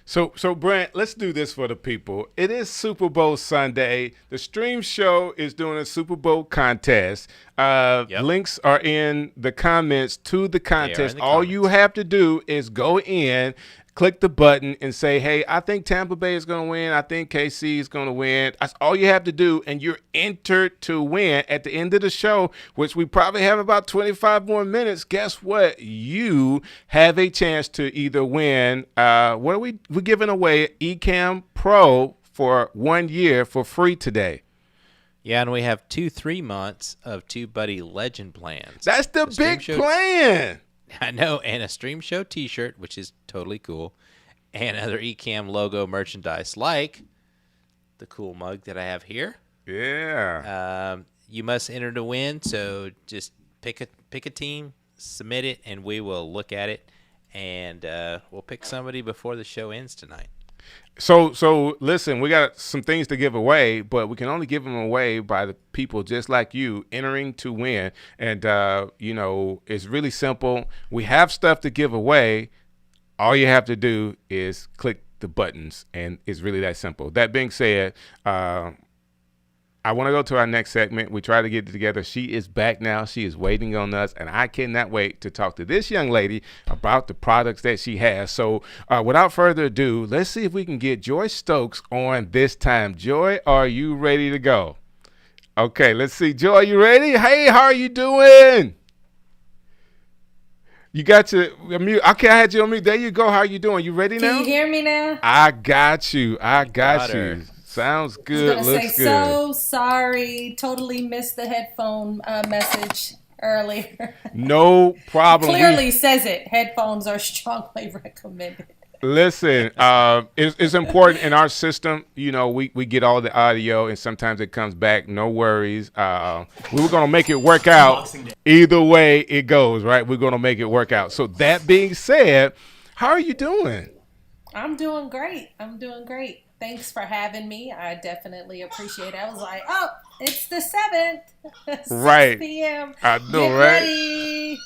So Brant, let's do this for the people. It is Super Bowl Sunday. The stream show is doing a Super Bowl contest. Links are in the comments to the contest. All you have to do is go in, click the button, and say, hey, I think Tampa Bay is going to win. I think KC is going to win. That's all you have to do, and you're entered to win. At the end of the show, which we probably have about 25 more minutes, guess what? You have a chance to either win. What are we're giving away? Ecamm Pro for 1 year for free today. Yeah, and we have 3 months of Tubebuddy Legend plans. That's the big plan. I know, and a stream show t-shirt, which is totally cool, and other Ecamm logo merchandise, like the cool mug that I have here. Yeah. You must enter to win, so just pick a team, submit it, and we will look at it, and we'll pick somebody before the show ends tonight. So listen, we got some things to give away, but we can only give them away by the people just like you entering to win. And, it's really simple. We have stuff to give away. All you have to do is click the buttons, and it's really that simple. That being said, I want to go to our next segment. We try to get it together. She is back now. She is waiting on us, and I cannot wait to talk to this young lady about the products that she has. So without further ado, let's see if we can get Joi Stokes on this time. Joi, are you ready to go? Okay, let's see. Joi, you ready? Hey, how are you doing? You got your mute. Okay, I had you on mute. There you go. How are you doing? You ready now? Can you hear me now? I got you. I got you. Sounds good. I was Looks say, good. So sorry. Totally missed the headphone message earlier. No problem. Clearly says it. Headphones are strongly recommended. Listen, it's important in our system. We get all the audio, and sometimes it comes back. No worries. We were going to make it work out. Either way it goes, right? We're going to make it work out. So that being said, how are you doing? I'm doing great. Thanks for having me. I definitely appreciate it. I was like, oh, It's the 7th, 6 Right. p.m. I know, Get right? ready.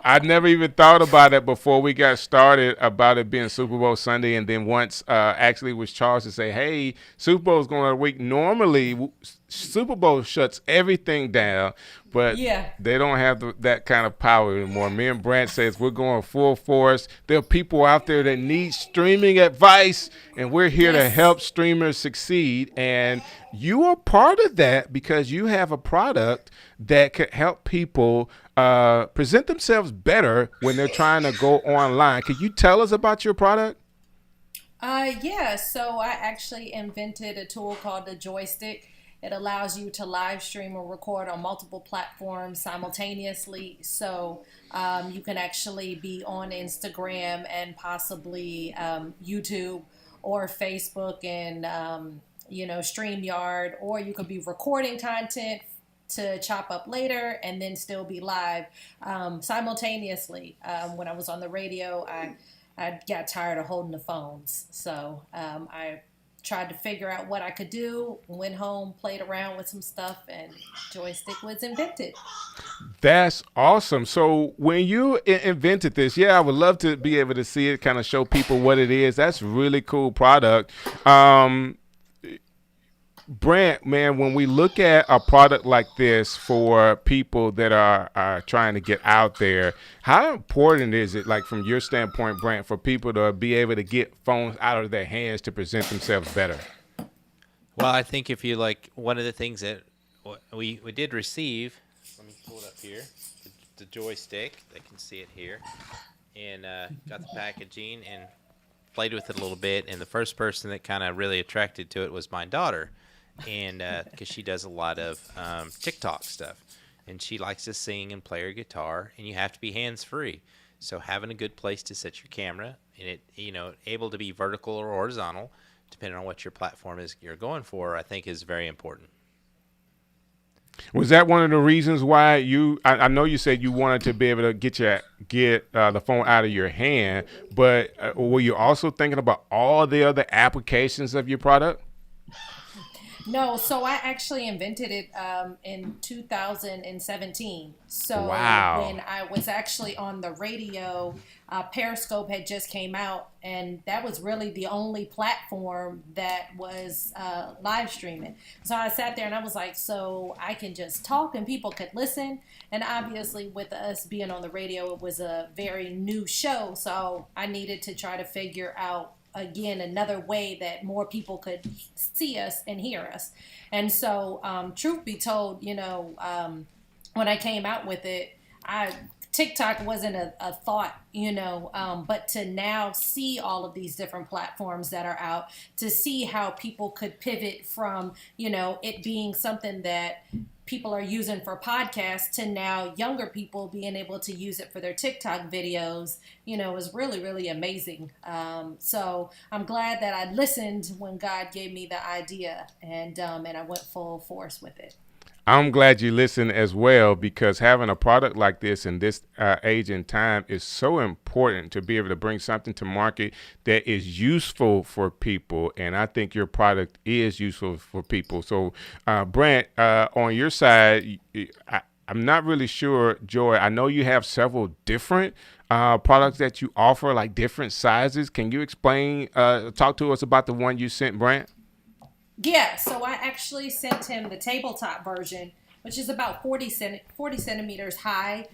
I never even thought about it before we got started about it being Super Bowl Sunday, and then once actually was charged to say, "Hey, Super Bowl's going on a week." Normally, Super Bowl shuts everything down, but Yeah. they don't have that kind of power anymore. Me and Brant says we're going full force. There are people out there that need streaming advice, and we're here to Yes. help streamers succeed. And you are part of that because you have a product that could help people present themselves better when they're trying to go online. Could you tell us about your product? Yeah, so I actually invented a tool called the Joi Stik. It allows you to live stream or record on multiple platforms simultaneously. So you can actually be on Instagram and possibly YouTube or Facebook and, StreamYard, or you could be recording content to chop up later and then still be live simultaneously. When I was on the radio, I got tired of holding the phones. So I tried to figure out what I could do, went home, played around with some stuff, and Joi Stik was invented. That's awesome. So when you invented this, I would love to be able to see it, kind of show people what it is. That's really cool product. Brant, man, when we look at a product like this for people that are trying to get out there, how important is it, like from your standpoint, Brant, for people to be able to get phones out of their hands to present themselves better? Well, I think if you like, one of the things that we did receive, let me pull it up here, the Joi Stik. They can see it here, and got the packaging and played with it a little bit. And the first person that kind of really attracted to it was my daughter, and because she does a lot of TikTok stuff, and she likes to sing and play her guitar, and you have to be hands-free. So having a good place to set your camera, and it, able to be vertical or horizontal, depending on what your platform is you're going for, I think is very important. Was that one of the reasons why I know you said you wanted to be able to get the phone out of your hand, but were you also thinking about all the other applications of your product? No, so I actually invented it in 2017. So Wow. when I was actually on the radio, Periscope had just came out, and that was really the only platform that was live streaming. So I sat there and I was like, so I can just talk and people could listen. And obviously with us being on the radio, it was a very new show. So I needed to try to figure out again another way that more people could see us and hear us. And so truth be told, when I came out with it, TikTok wasn't a thought, but to now see all of these different platforms that are out, to see how people could pivot from it being something that people are using for podcasts to now younger people being able to use it for their TikTok videos, is really, really amazing. So I'm glad that I listened when God gave me the idea, and I went full force with it. I'm glad you listened as well, because having a product like this in this age and time is so important to be able to bring something to market that is useful for people. And I think your product is useful for people. So, Brant, on your side, I'm not really sure, Joi, I know you have several different products that you offer, like different sizes. Can you explain, talk to us about the one you sent Brant? Yeah, so I actually sent him the tabletop version, which is about 40 centimeters high.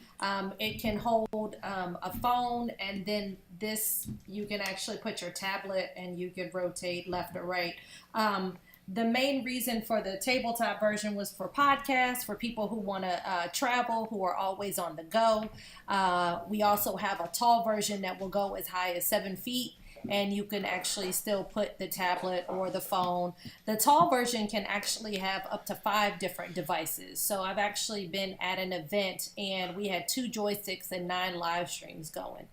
It can hold a phone, and then this, you can actually put your tablet and you can rotate left or right. The main reason for the tabletop version was for podcasts, for people who want to travel, who are always on the go. We also have a tall version that will go as high as 7 feet. And you can actually still put the tablet or the phone. The tall version can actually have up to 5 different devices. So I've actually been at an event and we had 2 joysticks and 9 live streams going.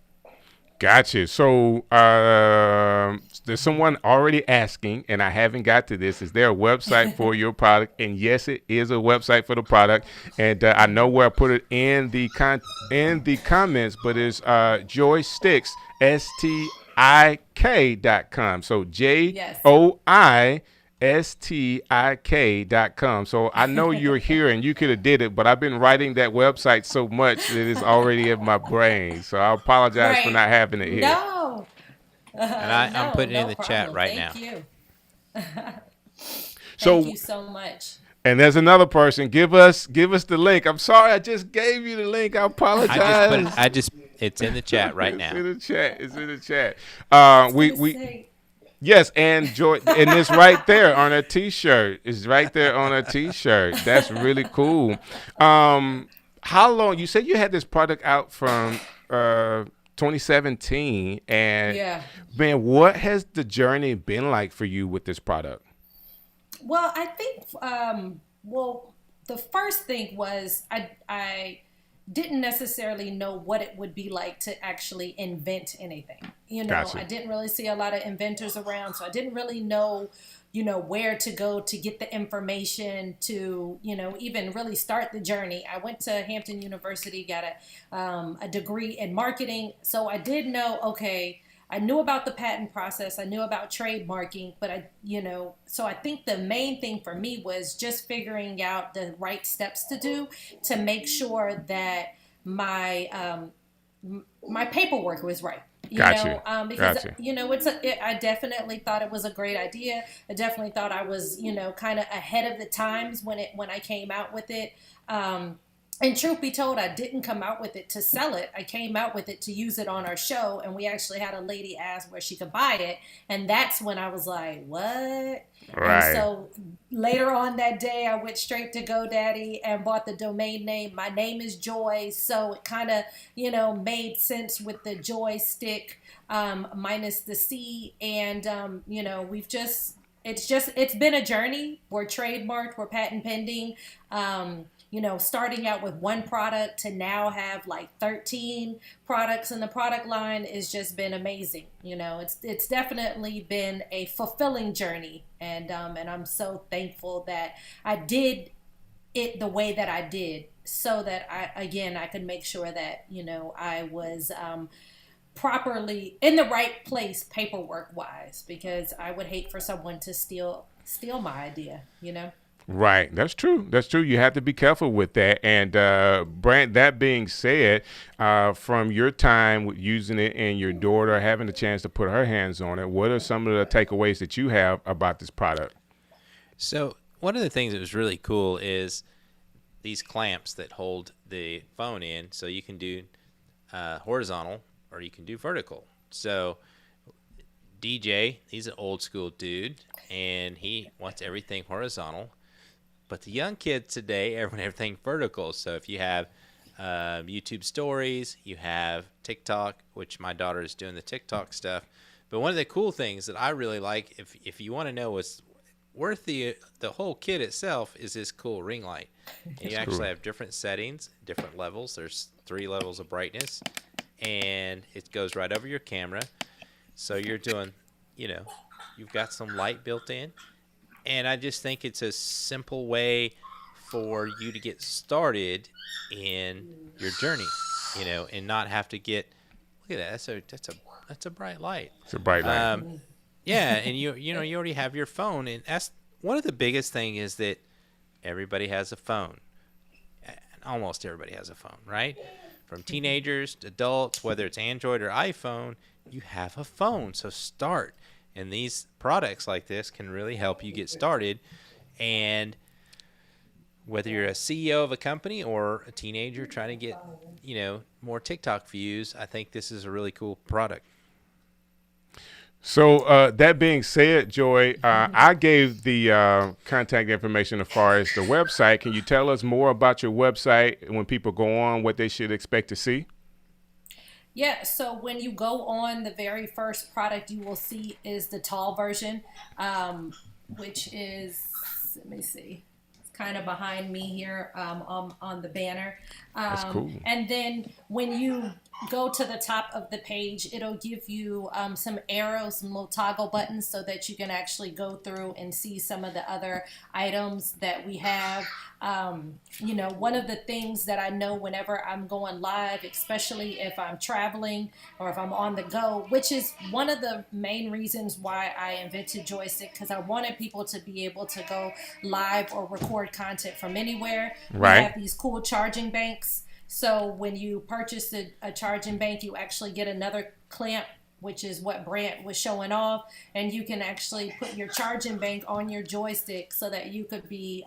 Gotcha. So there's someone already asking, and I haven't got to this. Is there a website for your product? And yes, it is a website for the product. And I know where I put it in the comments, but it's Joi Stiks, STIK.com. So JOI STIK.com. So I know you're here and you could have did it, but I've been writing that website so much that it's already in my brain. So I apologize for Right. not having it here. No. And I'm putting it in the chat problem. right now. Thank you. So- Thank you so much. And there's another person. Give us the link. I'm sorry, I just gave you the link. I apologize. It's in the chat right now. It's in the chat. It's in the chat. Say- Yes, and Joy, and it's right there on a T-shirt. It's right there on a T-shirt. That's really cool. How long? You said you had this product out from 2017, and Yeah. man, what has the journey been like for you with this product? Well, I think, the first thing was I didn't necessarily know what it would be like to actually invent anything. Gotcha. I didn't really see a lot of inventors around, so I didn't really know, where to go to get the information to, even really start the journey. I went to Hampton University, got a degree in marketing, so I did know, okay, I knew about the patent process. I knew about trademarking, but so I think the main thing for me was just figuring out the right steps to do to make sure that my my paperwork was right. Gotcha. Because Gotcha. I definitely thought it was a great idea. I definitely thought I was kind of ahead of the times when I came out with it. And truth be told, I didn't come out with it to sell it. I came out with it to use it on our show. And we actually had a lady ask where she could buy it. And that's when I was like, what? Right. And so later on that day, I went straight to GoDaddy and bought the domain name. My name is Joi. So it kind of, made sense with the Joi Stik minus the C. And, it's been a journey. We're trademarked, we're patent pending. Starting out with one product to now have like 13 products in the product line has just been amazing. It's definitely been a fulfilling journey, and I'm so thankful that I did it the way that I did, so that I could make sure that I was properly in the right place paperwork wise, because I would hate for someone to steal my idea. Right. That's true. That's true. You have to be careful with that. And Brant, that being said, from your time with using it and your daughter having the chance to put her hands on it, what are some of the takeaways that you have about this product? So one of the things that was really cool is these clamps that hold the phone in, so you can do horizontal or you can do vertical. So DJ, he's an old school dude, and he wants everything horizontal. But the young kids today, everything vertical. So if you have YouTube stories, you have TikTok, which my daughter is doing the TikTok stuff. But one of the cool things that I really like, if you want to know what's worth the whole kit itself, is this cool ring light. And you actually have different settings, different levels. There's 3 levels of brightness, and it goes right over your camera. So you're doing, you've got some light built in. And I just think it's a simple way for you to get started in your journey, and not have to get. Look at that. That's a bright light. It's a bright light. Yeah, and you already have your phone, and that's one of the biggest thing is that everybody has a phone. Almost everybody has a phone, right? From teenagers to adults, whether it's Android or iPhone, you have a phone. So start. And these products like this can really help you get started. And whether you're a CEO of a company or a teenager trying to get, more TikTok views, I think this is a really cool product. So that being said, Joi, I gave the contact information as far as the website. Can you tell us more about your website when people go on, what they should expect to see? Yeah, so when you go on, the very first product you will see is the tall version, which is, let me see, it's kind of behind me here on the banner. That's cool. And then when you go to the top of the page, it'll give you some arrows, some little toggle buttons so that you can actually go through and see some of the other items that we have. One of the things that I know whenever I'm going live, especially if I'm traveling or if I'm on the go, which is one of the main reasons why I invented Joi Stik, because I wanted people to be able to go live or record content from anywhere. Right. We have these cool charging banks. So when you purchase a charging bank, you actually get another clamp, which is what Brant was showing off. And you can actually put your charging bank on your joystick so that you could be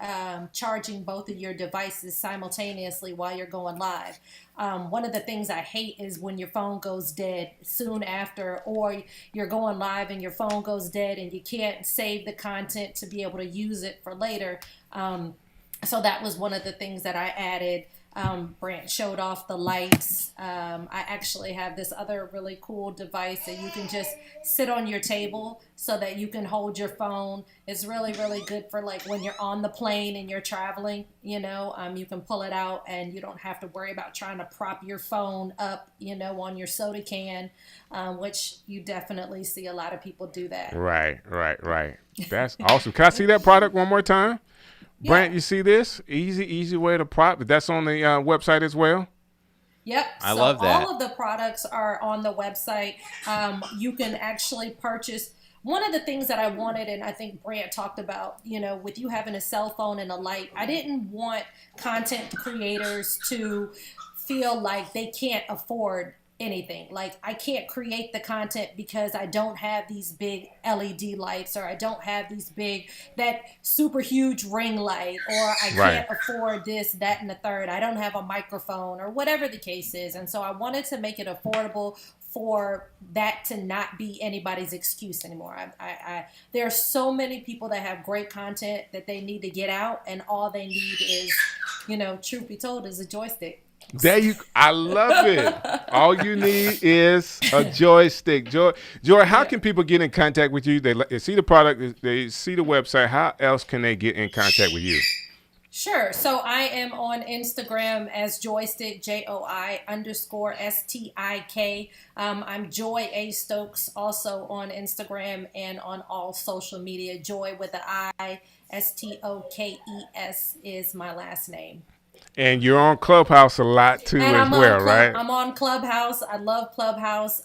charging both of your devices simultaneously while you're going live. One of the things I hate is when your phone goes dead soon after, or you're going live and your phone goes dead and you can't save the content to be able to use it for later. So that was one of the things that I added. Brant showed off the lights. I actually have this other really cool device that you can just sit on your table so that you can hold your phone. It's really, really good for like when you're on the plane and you're traveling, you can pull it out and you don't have to worry about trying to prop your phone up, on your soda can, which you definitely see a lot of people do that. Right. That's awesome. Can I see that product one more time? Yeah. Brant, you see this? Easy way to prop. That's on the website as well? Yep. I love that. All of the products are on the website. You can actually purchase. One of the things that I wanted, and I think Brant talked about, with you having a cell phone and a light, I didn't want content creators to feel like they can't afford anything. Like, I can't create the content because I don't have these big LED lights, or I don't have that super huge ring light, or I can't afford this, that, and the third. I don't have a microphone, or whatever the case is. And so I wanted to make it affordable for that to not be anybody's excuse anymore. There are so many people that have great content that they need to get out, and all they need is, truth be told, is a joystick. I love it. All you need is a Joi Stik. Joi, how can people get in contact with you? They see the product, they see the website. How else can they get in contact with you? Sure. So I am on Instagram as Joi Stik, JOI_STIK. I'm Joi Stokes also on Instagram and on all social media. Joi with the I, STOKES is my last name. And you're on Clubhouse a lot too right? I'm on Clubhouse. I love Clubhouse.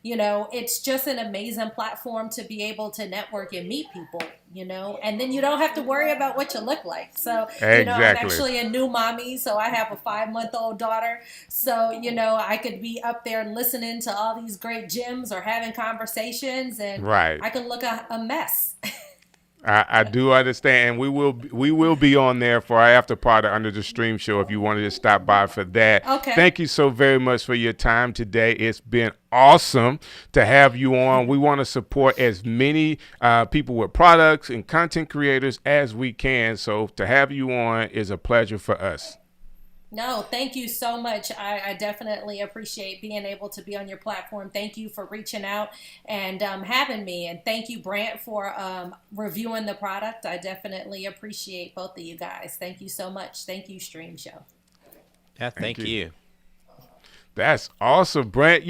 It's just an amazing platform to be able to network and meet people, and then you don't have to worry about what you look like. So, exactly. I'm actually a new mommy, so I have a 5-month-old daughter. So, I could be up there listening to all these great gems or having conversations, and I can look a mess. I do understand, and we will be on there for our after party under the stream show if you wanted to stop by for that. Okay. Thank you so very much for your time today. It's been awesome to have you on. We want to support as many people with products and content creators as we can. So to have you on is a pleasure for us. No, thank you so much. I definitely appreciate being able to be on your platform. Thank you for reaching out and having me. And thank you, Brant, for reviewing the product. I definitely appreciate both of you guys. Thank you so much. Thank you, Stream Show. Yeah, thank you. That's awesome, Brant.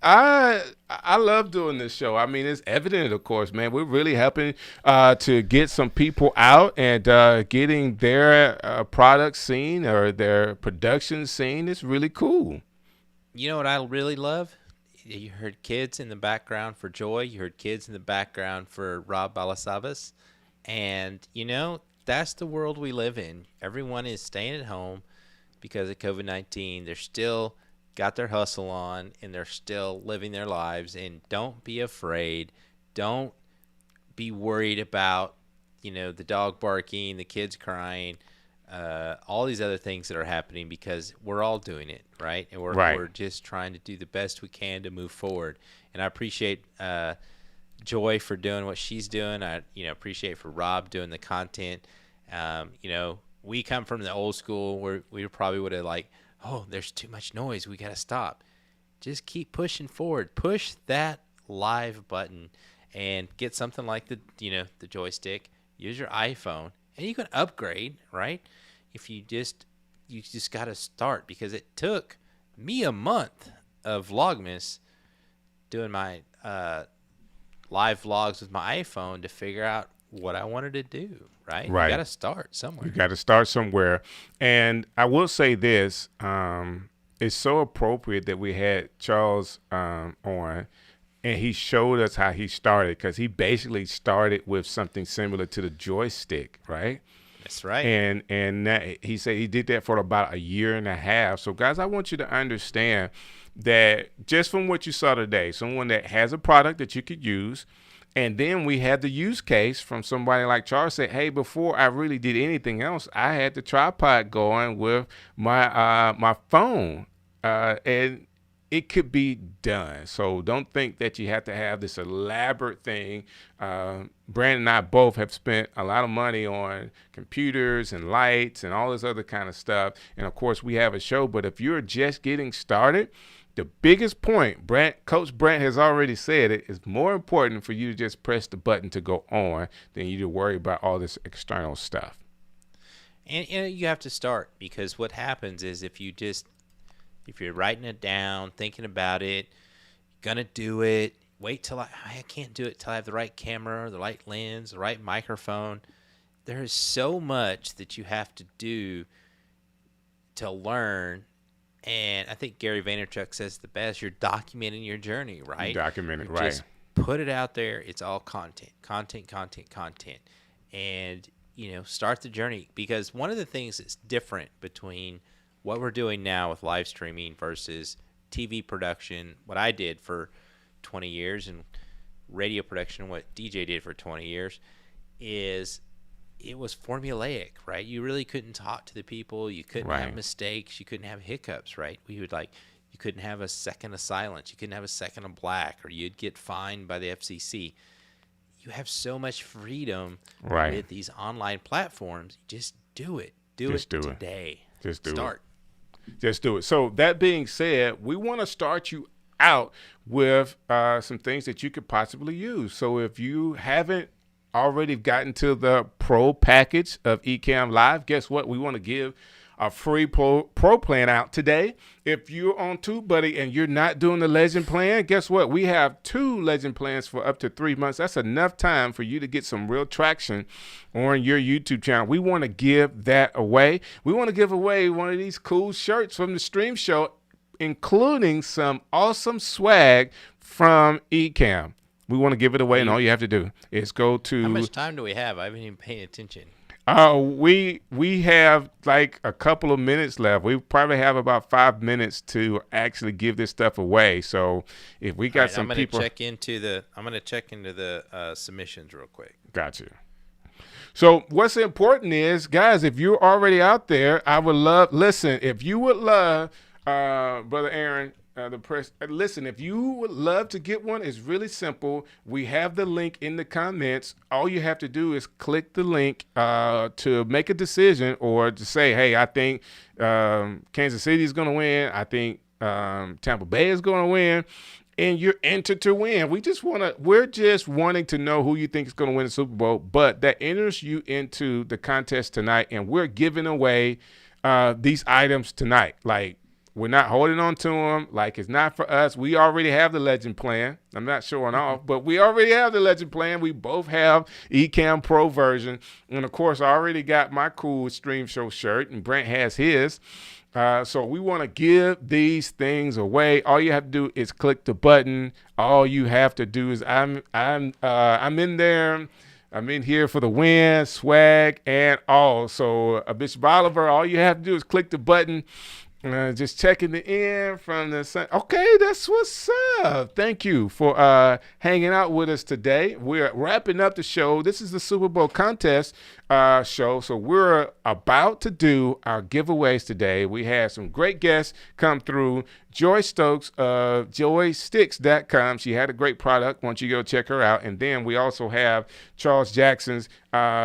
I love doing this show. I mean, it's evident, of course, man. We're really helping to get some people out and getting their product seen or their production seen. It's really cool. You know what I really love? You heard kids in the background for Joi. You heard kids in the background for Rob Balasabas. And, that's the world we live in. Everyone is staying at home because of COVID-19. They're still got their hustle on, and they're still living their lives. And don't be afraid. Don't be worried about, the dog barking, the kids crying, all these other things that are happening, because we're all doing it, right? And we're just trying to do the best we can to move forward. And I appreciate Joi for doing what she's doing. I appreciate for Rob doing the content. We come from the old school where we probably would have oh, there's too much noise, we got to stop. Just keep pushing forward. Push that live button and get something like the Joi Stik. Use your iPhone, and you can upgrade, right? If you just got to start, because it took me a month of Vlogmas doing my live vlogs with my iPhone to figure out what I wanted to do, right? Right. You got to start somewhere. You got to start somewhere. And I will say this, it's so appropriate that we had Charles on, and he showed us how he started, because he basically started with something similar to the Joi Stik, right? That's right. And that, he said he did that for about a year and a half. So, guys, I want you to understand that just from what you saw today, someone that has a product that you could use, and then we had the use case from somebody like Charles said, hey, before I really did anything else, I had the tripod going with my phone, and it could be done. So don't think that you have to have this elaborate thing. Brant and I both have spent a lot of money on computers and lights and all this other kind of stuff. And of course we have a show, but if you're just getting started, the biggest point, Coach Brant has already said it, is more important for you to just press the button to go on than you to worry about all this external stuff. And you have to start, because what happens is if you're writing it down, thinking about it, gonna do it, wait till I can't do it till I have the right camera, the right lens, the right microphone. There is so much that you have to do to learn. And I think Gary Vaynerchuk says the best, you're documenting your journey, right? Document it, You right. just put it out there. It's all content. And, start the journey. Because one of the things that's different between what we're doing now with live streaming versus TV production, what I did for 20 years, and radio production, what DJ did for 20 years, is it was formulaic, right? You really couldn't talk to the people. You couldn't Right. have mistakes. You couldn't have hiccups, right? You couldn't have a second of silence. You couldn't have a second of black, or you'd get fined by the FCC. You have so much freedom Right. with these online platforms. Just do it. Do Just it do it. today. Just do it. Start. Just do it. So that being said, we want to start you out with some things that you could possibly use. So if you haven't already gotten to the pro package of Ecamm Live, guess what? We want to give a free pro plan out today. If you're on Tubebuddy and you're not doing the legend plan, guess what? We have 2 legend plans for up to 3 months. That's enough time for you to get some real traction on your YouTube channel. We want to give that away. We want to give away one of these cool shirts from the stream show, including some awesome swag from Ecamm. We want to give it away, and all you have to do is go to... How much time do we have? I haven't even paid attention. We have like a couple of minutes left. We probably have about 5 minutes to actually give this stuff away. So if we got some people... I'm going to check into the submissions real quick. Gotcha. So what's important is, guys, if you're already out there, I would love... Listen, if you would love, Brother Aaron... listen, if you would love to get one, it's really simple. We have the link in the comments. All you have to do is click the link to make a decision, or to say, hey, I think Kansas City is going to win. I think Tampa Bay is going to win. And you're entered to win. We're just wanting to know who you think is going to win the Super Bowl, but that enters you into the contest tonight, and we're giving away these items tonight. Like, we're not holding on to them. Like, it's not for us. We already have the legend plan. I'm not showing off, but we already have the legend plan. We both have Ecamm Pro version. And, of course, I already got my cool Stream Show shirt, and Brant has his. So we want to give these things away. All you have to do is click the button. All you have to do is I'm in there. I'm in here for the win, swag, and all. So, Bishop Oliver, all you have to do is click the button. Just checking the in from the sun. Okay, that's what's up. Thank you for hanging out with us today. We're wrapping up the show. This is the Super Bowl contest show. So we're about to do our giveaways today. We had some great guests come through. Joi Stokes of JoiStiks.com. She had a great product. Why don't you go check her out? And then we also have Charles Jackson's.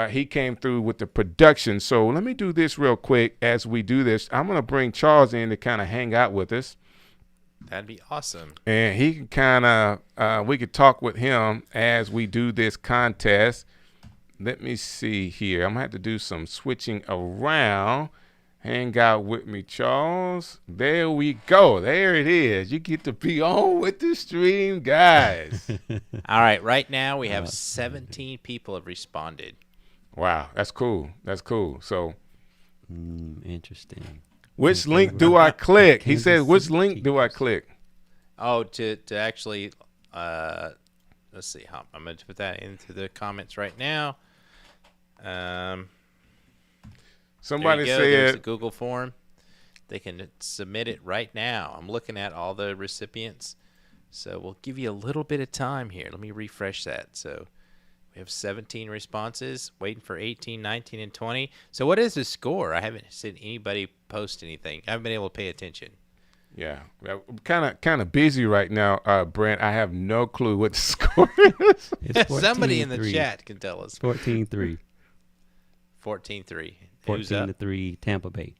He came through with the production. So let me do this real quick as we do this. I'm going to bring Charles in to kind of hang out with us. That'd be awesome. And he can kind of, we could talk with him as we do this contest. Let me see here. I'm going to have to do some switching around. Hang out with me, Charles. There we go. There it is. You get to be on with the stream, guys. All right, right now we have 17 people have responded. Wow, that's cool. That's cool. So, Interesting. which link do I click? He Kansas says, which City link do I click? Oh, to actually, let's see. I'm going to put that into the comments right now. Somebody there you go. There's a said, Google form. They can submit it right now. I'm looking at all the recipients. So we'll give you a little bit of time here. Let me refresh that. So we have 17 responses, waiting for 18, 19, and 20. So what is the score? I haven't seen anybody post anything. I haven't been able to pay attention. yeah, I'm kind of busy right now, Brent. I have no clue what the score is. It's Somebody in the 14-3. chat can tell us. 14-3. 14-3. Who's up? 14-3 Tampa Bay.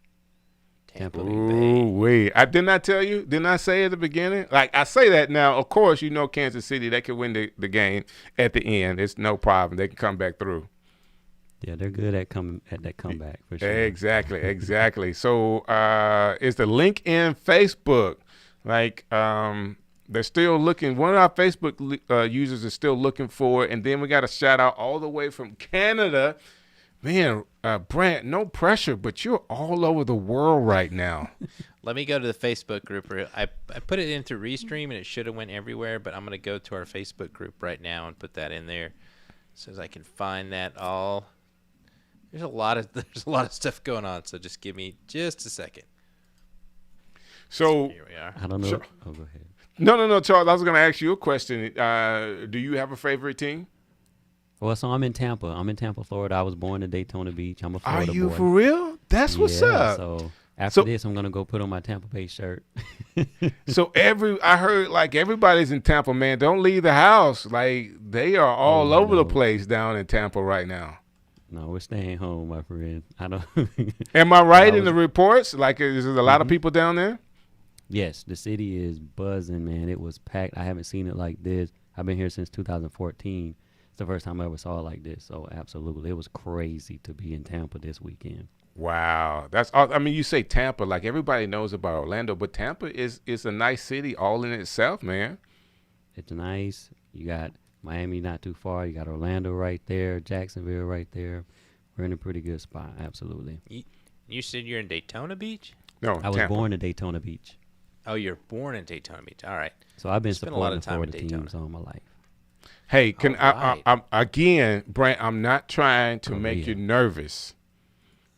Tampa Ooh, Bay. wait. I did not tell you. Didn't I say at the beginning? Like, I say that now. Of course, you know Kansas City, they can win the game at the end. It's no problem. They can come back through. Yeah, they're good at that comeback for sure. Exactly. So is the link in Facebook? Like, they're still looking. One of our Facebook users is still looking for it. And then we got a shout out all the way from Canada. Man, Brant, no pressure, but you're all over the world right now. Let me go to the Facebook group. I put it in through Restream, and it should have went everywhere, but I'm going to go to our Facebook group right now and put that in there so as I can find that all. There's a lot of stuff going on, so just give me just a second. So Here we are. I don't know. Sure. Oh, go ahead. No, Charles. I was going to ask you a question. Do you have a favorite team? Well, so I'm in Tampa. I'm in Tampa, Florida. I was born in Daytona Beach. I'm a Are Florida you boy. for real? That's what's Yeah, up. So after So- this, I'm gonna go put on my Tampa Bay shirt. So I heard like everybody's in Tampa, man. Don't leave the house. Like they are all over the no. place down in Tampa right now. No, we're staying home, my friend. I don't. Am I right I in the was- reports? Like, is there a lot of people down there? Yes, the city is buzzing, man. It was packed. I haven't seen it like this. I've been here since 2014. It's the first time I ever saw it like this. So absolutely, it was crazy to be in Tampa this weekend. Wow, that's. I mean, you say Tampa, like everybody knows about Orlando, but Tampa is a nice city all in itself, man. It's nice. You got Miami not too far. You got Orlando right there, Jacksonville right there. We're in a pretty good spot, absolutely. You said you're in Daytona Beach? No, I was Tampa. born in Daytona Beach. Oh, you're born in Daytona Beach. All right. So I've been Spent a lot supporting of time in Florida Daytona. teams all my life. Hey, can All I'm again, Brant? I'm not trying to make Korea. you nervous,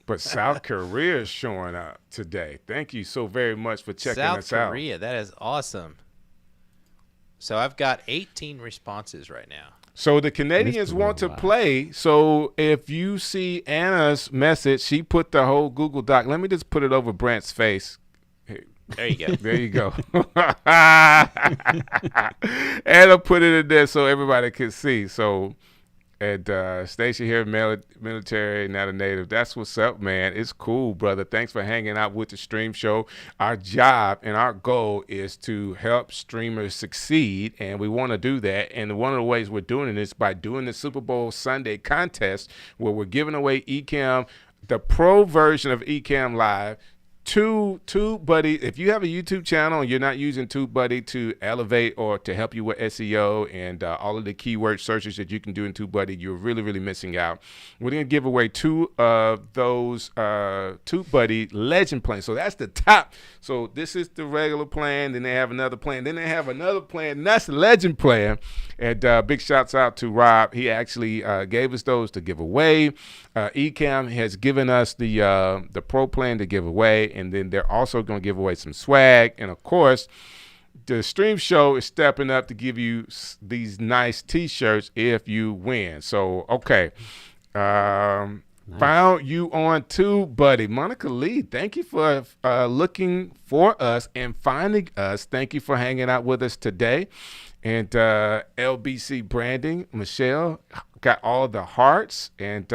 but South Korea is showing up today. Thank you so very much for checking South us out. Korea. That is awesome. So I've got 18 responses right now. So the Canadians Mr. want to Worldwide. play. So if you see Anna's message, she put the whole Google Doc. Let me just put it over Brant's face. There you go. There you go. Anna put it in there so everybody could see. So at station here, military, not a native. That's what's up, man. It's cool, brother. Thanks for hanging out with the stream show. Our job and our goal is to help streamers succeed, and we want to do that. And one of the ways we're doing it is by doing the Super Bowl Sunday contest, where we're giving away Ecamm, the pro version of Ecamm Live, to Tubebuddy. If you have a YouTube channel and you're not using Tubebuddy to elevate or to help you with SEO and all of the keyword searches that you can do in Tubebuddy, you're really, really missing out. We're going to give away 2 of those Tubebuddy Legend plans. So that's the top. So this is the regular plan. Then they have another plan. Then they have another plan. And that's the Legend plan. And big shouts out to Rob. He actually gave us those to give away. Ecamm has given us the pro plan to give away. And then they're also going to give away some swag. And, of course, the stream show is stepping up to give you these nice T-shirts if you win. So, okay. Found you on Tubebuddy. Monica Lee, thank you for looking for us and finding us. Thank you for hanging out with us today. And LBC Branding, Michelle, got all the hearts. And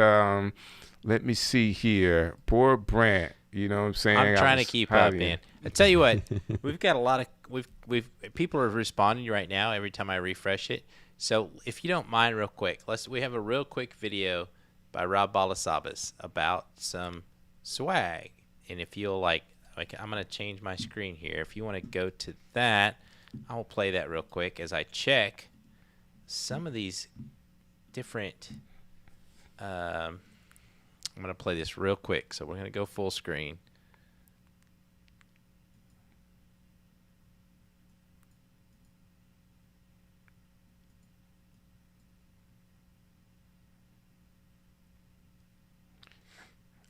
let me see here. Poor Brant. You know what I'm saying? I'm trying to keep up, man. I tell you what, we've got a lot of we've people are responding right now every time I refresh it. So if you don't mind, real quick, we have a real quick video by Rob Balasabas about some swag, And if you'll like I'm going to change my screen here. If you want to go to that, I'll play that real quick as I check some of these different. I'm going to play this real quick. So we're going to go full screen.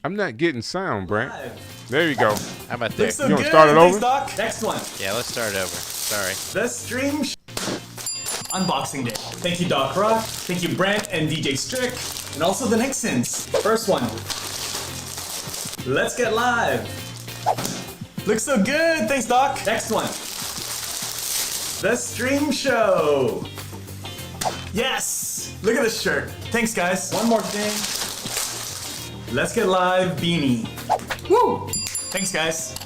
I'm not getting sound, Brant. There you go. How about that? So You wanna good. start it Thanks, over? Doc. Next one. Yeah, let's start over. Sorry. The stream unboxing day. Thank you, Doc Rock. Thank you, Brant and DJ Strick, and also the Nixons. First one. Let's get live. Looks so good. Thanks, Doc. Next one. The stream show. Yes. Look at this shirt. Thanks, guys. One more thing. Let's get live beanie. Woo! Thanks, guys.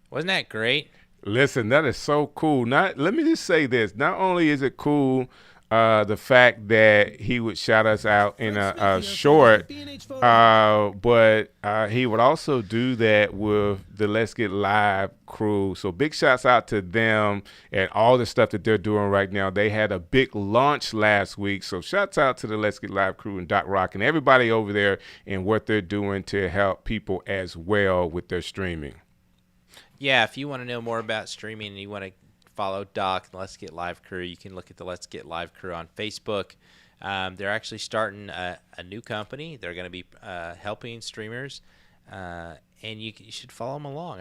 Wasn't that great? Listen, that is so cool. Let me just say this. Not only is it cool, the fact that he would shout us out in a short, but he would also do that with the Let's Get Live crew. So big shouts out to them and all the stuff that they're doing right now. They had a big launch last week. So shouts out to the Let's Get Live crew and Doc Rock and everybody over there and what they're doing to help people as well with their streaming. Yeah, if you want to know more about streaming and you want to follow Doc and the Let's Get Live crew, you can look at the Let's Get Live crew on Facebook. They're actually starting a new company. They're going to be helping streamers, and you should follow them along.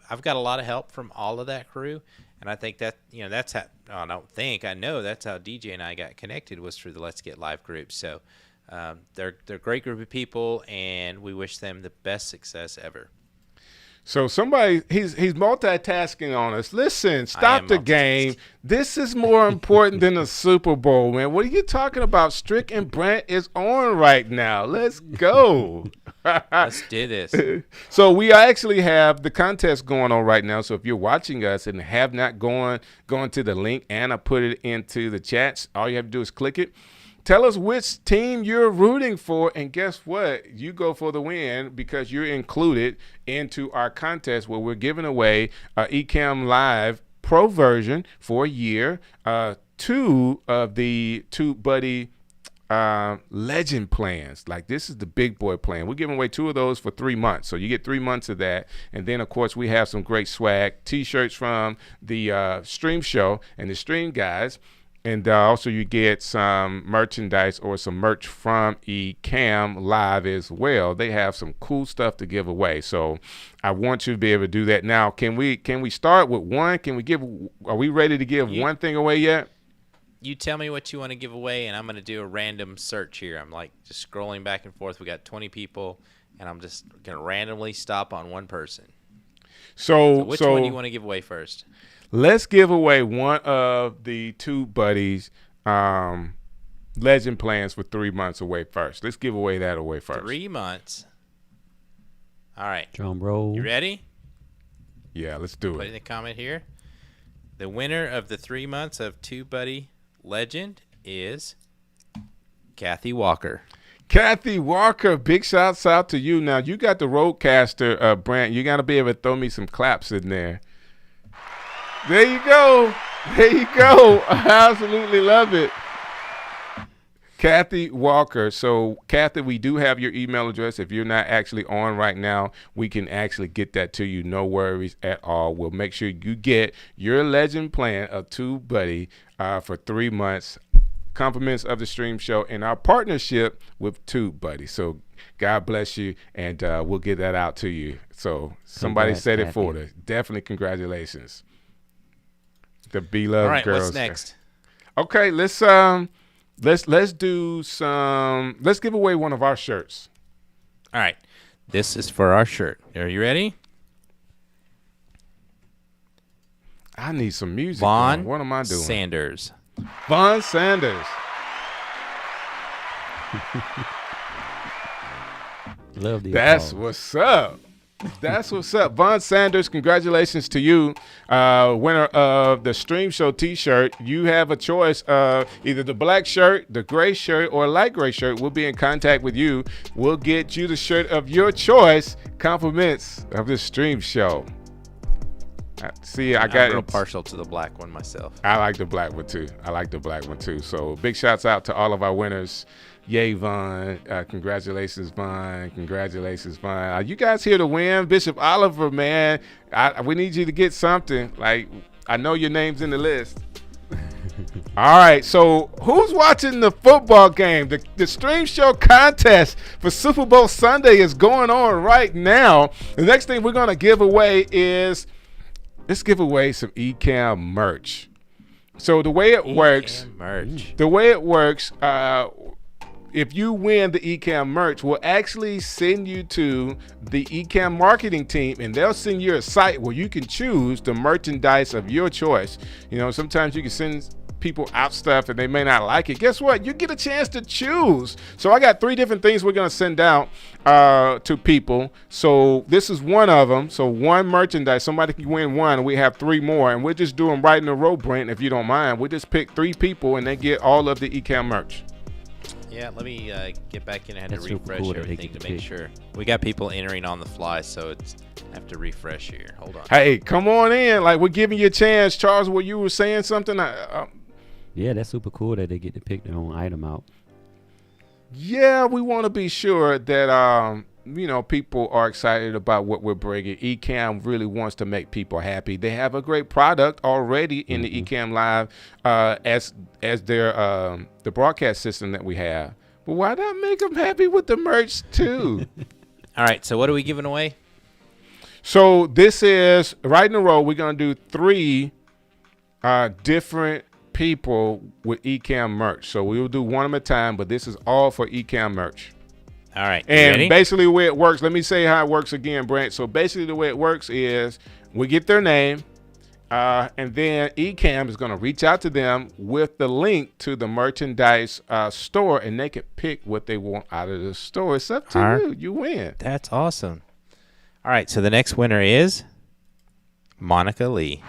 I've got a lot of help from all of that crew, and I think that that's how. I know that's how DJ and I got connected, was through the Let's Get Live group. So they're a great group of people, and we wish them the best success ever. So he's multitasking on us. Listen, stop the game. This is more important than the Super Bowl, man. What are you talking about? Strick and Brant is on right now. Let's go. Let's do this. So we actually have the contest going on right now. So if you're watching us and have not gone to the link, Anna put it into the chats. All you have to do is click it. Tell us which team you're rooting for, and guess what? You go for the win because you're included into our contest where we're giving away Ecamm Live Pro version for a year, 2 of the Tubebuddy Legend plans. Like, this is the big boy plan. We're giving away 2 of those for 3 months. So you get 3 months of that. And then, of course, we have some great swag, T-shirts from the stream show and the stream guys. And also you get some merchandise or some merch from Ecamm Live as well. They have some cool stuff to give away. So I want you to be able to do that. Now, can we start with one? Are we ready to give one thing away yet? You tell me what you want to give away, and I'm going to do a random search here. I'm like just scrolling back and forth. We got 20 people, and I'm just going to randomly stop on one person. So which one do you want to give away first? Let's give away one of the Tubebuddies Legend plans for 3 months away first. Let's give away that away first. 3 months. All right. Drum roll. You ready? Yeah, let's do Put it. in the comment here. The winner of the 3 months of Tubebuddy Legend is Kathy Walker. Kathy Walker, big shouts out to you. Now, you got the Roadcaster, Brant. You got to be able to throw me some claps in there. There you go. There you go. I absolutely love it. Kathy Walker. So, Kathy, we do have your email address. If you're not actually on right now, we can actually get that to you. No worries at all. We'll make sure you get your Legend plan of Tubebuddy for 3 months. Compliments of the stream show and our partnership with Tubebuddy. So, God bless you, and we'll get that out to you. So, somebody said it for us. Definitely congratulations. The beloved All right, girls. what's next? Okay, let's do some. Let's give away one of our shirts. All right, this is for our shirt. Are you ready? I need some music. Vaughn What am I doing? Sanders. Vaughn Sanders. Love the That's applause. what's up. That's what's up. Von Sanders, congratulations to you. Winner of the Stream Show t-shirt. You have a choice of either the black shirt, the gray shirt, or a light gray shirt. We'll be in contact with you. We'll get you the shirt of your choice. Compliments of the Stream Show. See, I'm real partial to the black one myself. I like the black one too. So big shouts out to all of our winners. Yay, Vaughn. Congratulations, Vaughn. You guys here to win. Bishop Oliver, man. We need you to get something. Like, I know your name's in the list. All right, so who's watching the football game? The Stream Show contest for Super Bowl Sunday is going on right now. The next thing we're going to give away is, let's give away some Ecamm merch. So the way it works, if you win the Ecamm merch, we'll actually send you to the Ecamm marketing team, and they'll send you a site where you can choose the merchandise of your choice. You know, sometimes you can send people out stuff and they may not like it. Guess what? You get a chance to choose. So I got 3 different things we're going to send out to people. So this is one of them. So one merchandise, somebody can win one, and we have 3 more, and we'll just do them right in a row, Brent, if you don't mind. We'll just pick 3 people and they get all of the Ecamm merch. Yeah, let me get back in. I had That's to super refresh cool that they everything get to to make pick. sure. We got people entering on the fly, so I have to refresh here. Hold on. Hey, come on in. Like, we're giving you a chance. Charles, where you were saying something? Yeah, that's super cool that they get to pick their own item out. Yeah, we want to be sure that people are excited about what we're bringing. Ecamm really wants to make people happy. They have a great product already in the Ecamm Live as their the broadcast system that we have. But why not make them happy with the merch too? All right, so what are we giving away? So this is right in a row. We're gonna do 3 different people with Ecamm merch. So we will do one at a time, but this is all for Ecamm merch. All right, And ready? basically the way it works, let me say how it works again, Brant. So basically the way it works is we get their name, and then Ecamm is going to reach out to them with the link to the merchandise store, and they can pick what they want out of the store. It's up to All right. you. You win. That's awesome. All right, so the next winner is Monica Lee.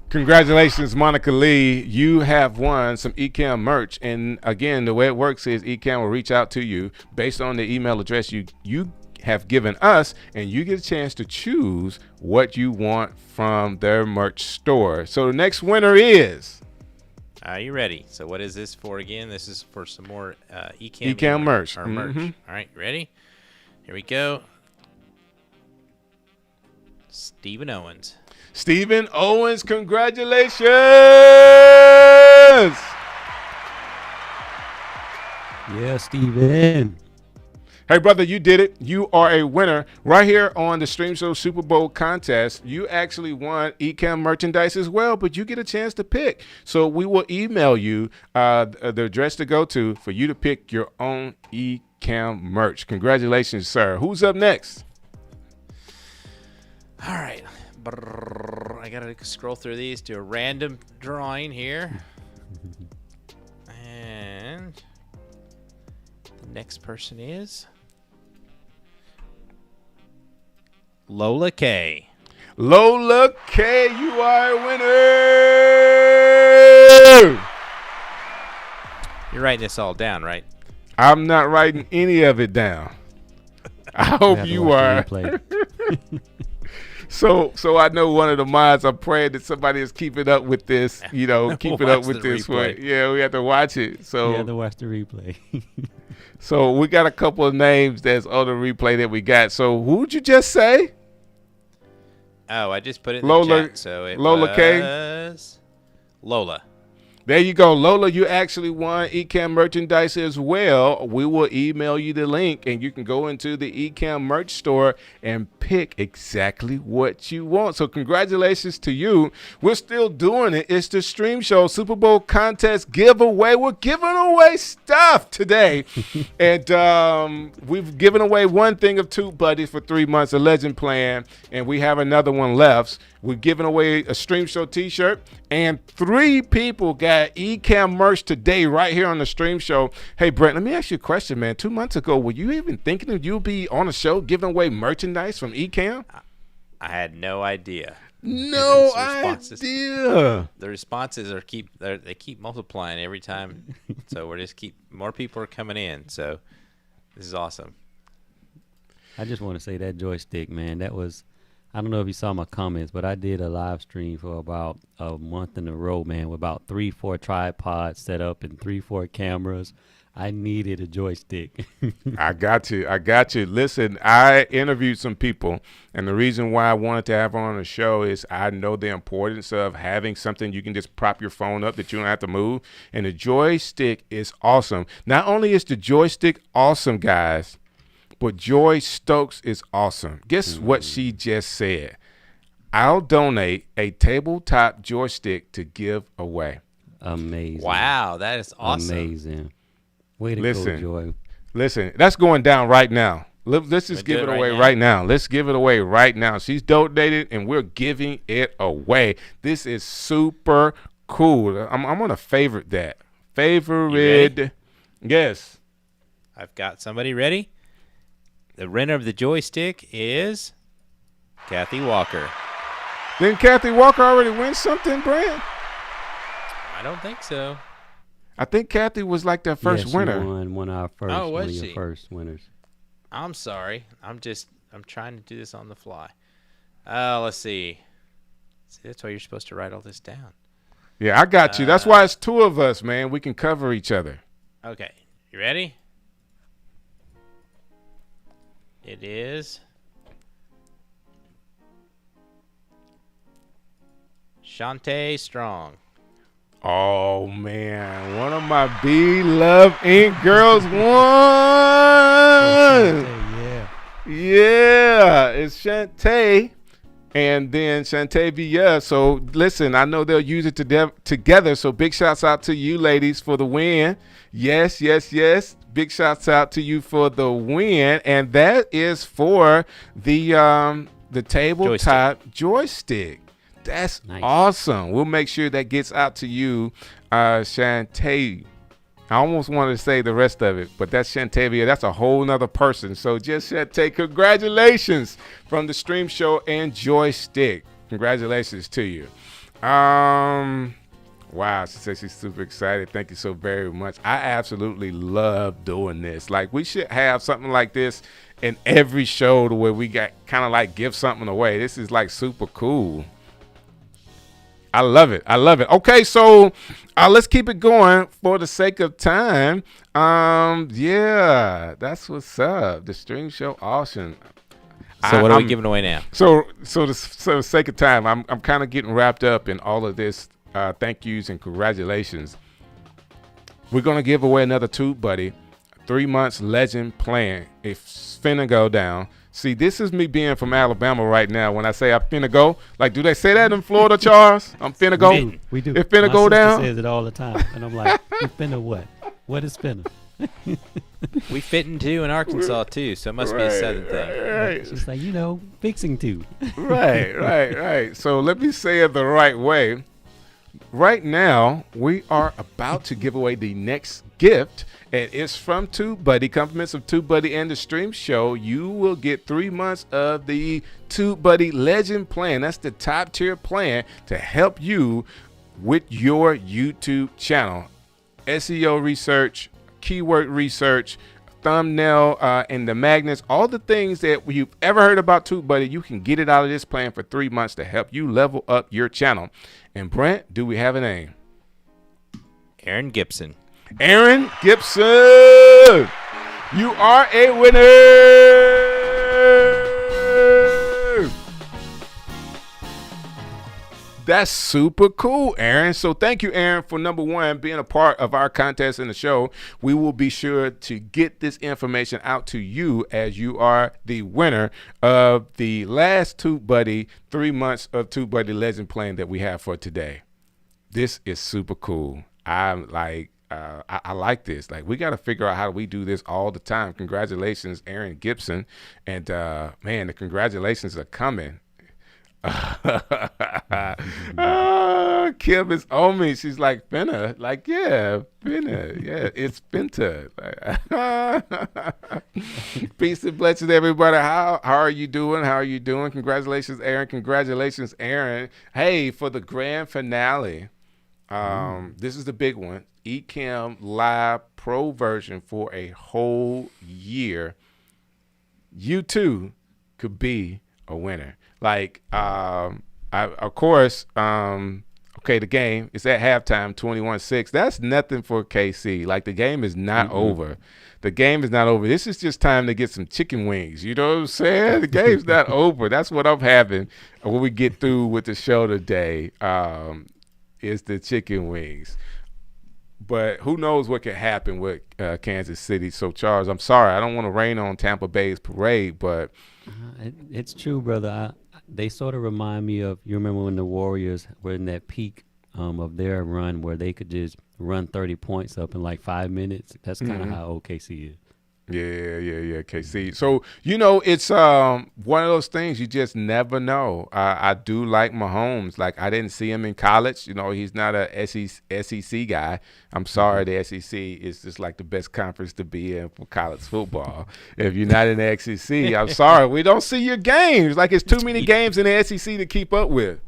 Congratulations, Monica Lee. You have won some Ecamm merch. And again, the way it works is Ecamm will reach out to you based on the email address you have given us, and you get a chance to choose what you want from their merch store. So the next winner is Are you ready? So what is this for again? This is for some more Ecamm merch. Our merch. All right, ready? Here we go. Stephen Owens. Stephen Owens. Congratulations. Yeah, Steven. Hey, brother, you did it. You are a winner right here on the Stream Show Super Bowl contest. You actually won Ecamm merchandise as well, but you get a chance to pick. So we will email you the address to go to for you to pick your own Ecamm merch. Congratulations, sir. Who's up next? All right. I got to scroll through these, do a random drawing here. And the next person is Lola K. Lola K, you are a winner. You're writing this all down, right? I'm not writing any of it down. I hope you are. So I know one of the mods. I'm praying that somebody is keeping up with this. Keeping up with this one. Yeah, we have to watch it. So you have to watch the replay. So we got a couple of names that's on the replay that we got. So who'd you just say? Oh, I just put it in Lola, the chat. So it Lola K? was Lola. There you go, Lola. You actually won Ecamm merchandise as well. We will email you the link, and you can go into the Ecamm merch store and pick exactly what you want. So congratulations to you. We're still doing it. It's the Stream Show Super Bowl contest giveaway. We're giving away stuff today. And we've given away one thing of Tubebuddy for 3 months, a legend plan, and we have another one left. We're giving away a Stream Show t-shirt, and 3 people got got Ecamm merch today right here on the stream show. Hey, Brent, let me ask you a question, man. 2 months ago, were you even thinking that you'll be on a show giving away merchandise from Ecamm? I had no idea. No idea. The responses they keep multiplying every time. So more people are coming in. So this is awesome. I just want to say that Joi Stik, man, that was, I don't know if you saw my comments, but I did a live stream for about a month in a row, man, with about 3-4 tripods set up and 3-4 cameras. I needed a Joi Stik. I got you. Listen, I interviewed some people, and the reason why I wanted to have her on the show is I know the importance of having something you can just prop your phone up that you don't have to move. And the Joi Stik is awesome. Not only is the Joi Stik awesome, guys, but Joi Stokes is awesome. Guess what she just said? I'll donate a tabletop joystick to give away. Amazing. Wow, that is awesome. Amazing. Way to go, Joi. Listen, that's going down right now. Let's just give it away right now. Let's give it away right now. She's donated, and we're giving it away. This is super cool. I'm going to favorite that. Favorite. Yes. I've got somebody ready. The winner of the Joi Stik is Kathy Walker. Didn't Kathy Walker already win something, Brant? I don't think so. I think Kathy was like the first winner. She won one of our first, Oh, was one of she? your first winners. I'm sorry. I'm trying to do this on the fly. Let's see. See, that's why you're supposed to write all this down. Yeah, I got you. That's why it's two of us, man. We can cover each other. Okay. You ready? It is Shantae Strong. Oh, man. One of my beloved Inc. girls won. Yeah, it's Shantae. And then Shantae Villa. So, listen, I know they'll use it together. So, big shouts out to you ladies for the win. Yes. Big shouts out to you for the win. And that is for the tabletop joystick. That's nice. Awesome. We'll make sure that gets out to you, Shantae. I almost wanted to say the rest of it, but that's Shantavia. That's a whole nother person. So just Shantae, congratulations from the stream show and Joi Stik. Congratulations to you. Wow, she says she's super excited. Thank you so very much. I absolutely love doing this. Like, we should have something like this in every show to where we got kind of like give something away. This is like super cool. I love it. Okay, so let's keep it going for the sake of time. Yeah, that's what's up. The stream show auction. So what are we giving away now? So the sake of time, I'm kind of getting wrapped up in all of this. Thank yous and congratulations. We're gonna give away another Tubebuddy 3 months legend plan. It's finna go down. See, this is me being from Alabama right now. When I say I'm finna go, like, do they say that in Florida, Charles? I'm finna go. We do. It finna go down. My sister says it all the time, and I'm like, you finna what? What is finna? We fitting too in Arkansas too, so it must be a southern thing. Right. She's like, fixing to. Right. So let me say it the right way. Right now, we are about to give away the next gift, and it's from Tubebuddy. Compliments of Tubebuddy and the stream show. You will get 3 months of the Tubebuddy Legend plan. That's the top tier plan to help you with your YouTube channel. SEO research, keyword research, thumbnail, and the magnets, all the things that you've ever heard about Tubebuddy, you can get it out of this plan for 3 months to help you level up your channel. And Brent, do we have a name? Aaron Gibson. Aaron Gibson, you are a winner. That's super cool, Aaron. So thank you, Aaron, for number one, being a part of our contest in the show. We will be sure to get this information out to you as you are the winner of the last Tubebuddy 3 months of Tubebuddy Legend plan that we have for today. This is super cool. I like this. Like, we got to figure out how we do this all the time. Congratulations, Aaron Gibson. And man, the congratulations are coming. Kim is on me. She's like, finna. Like, yeah, finna. Yeah, it's finta. Peace and blessings, everybody. How are you doing? How are you doing? Congratulations, Aaron. Congratulations, Aaron. Hey, for the grand finale. This is the big one. Ecamm Live Pro version for a whole year. You too could be a winner. Like, of course, okay, the game is at halftime, 21-6. That's nothing for KC. Like, the game is not over. The game is not over. This is just time to get some chicken wings. You know what I'm saying? The game's not over. That's what I'm having when we get through with the show today, is the chicken wings. But who knows what could happen with Kansas City. So, Charles, I'm sorry. I don't want to rain on Tampa Bay's parade, but It's true, brother. They sort of remind me of, you remember when the Warriors were in that peak of their run where they could just run 30 points up in like 5 minutes. That's kind of how OKC is. Yeah, KC. So, you know, it's one of those things you just never know. I do like Mahomes. Like, I didn't see him in college. You know, he's not a SEC guy. I'm sorry, the SEC is just like the best conference to be in for college football. If you're not in the SEC, I'm sorry. We don't see your games. Like, it's too many games in the SEC to keep up with.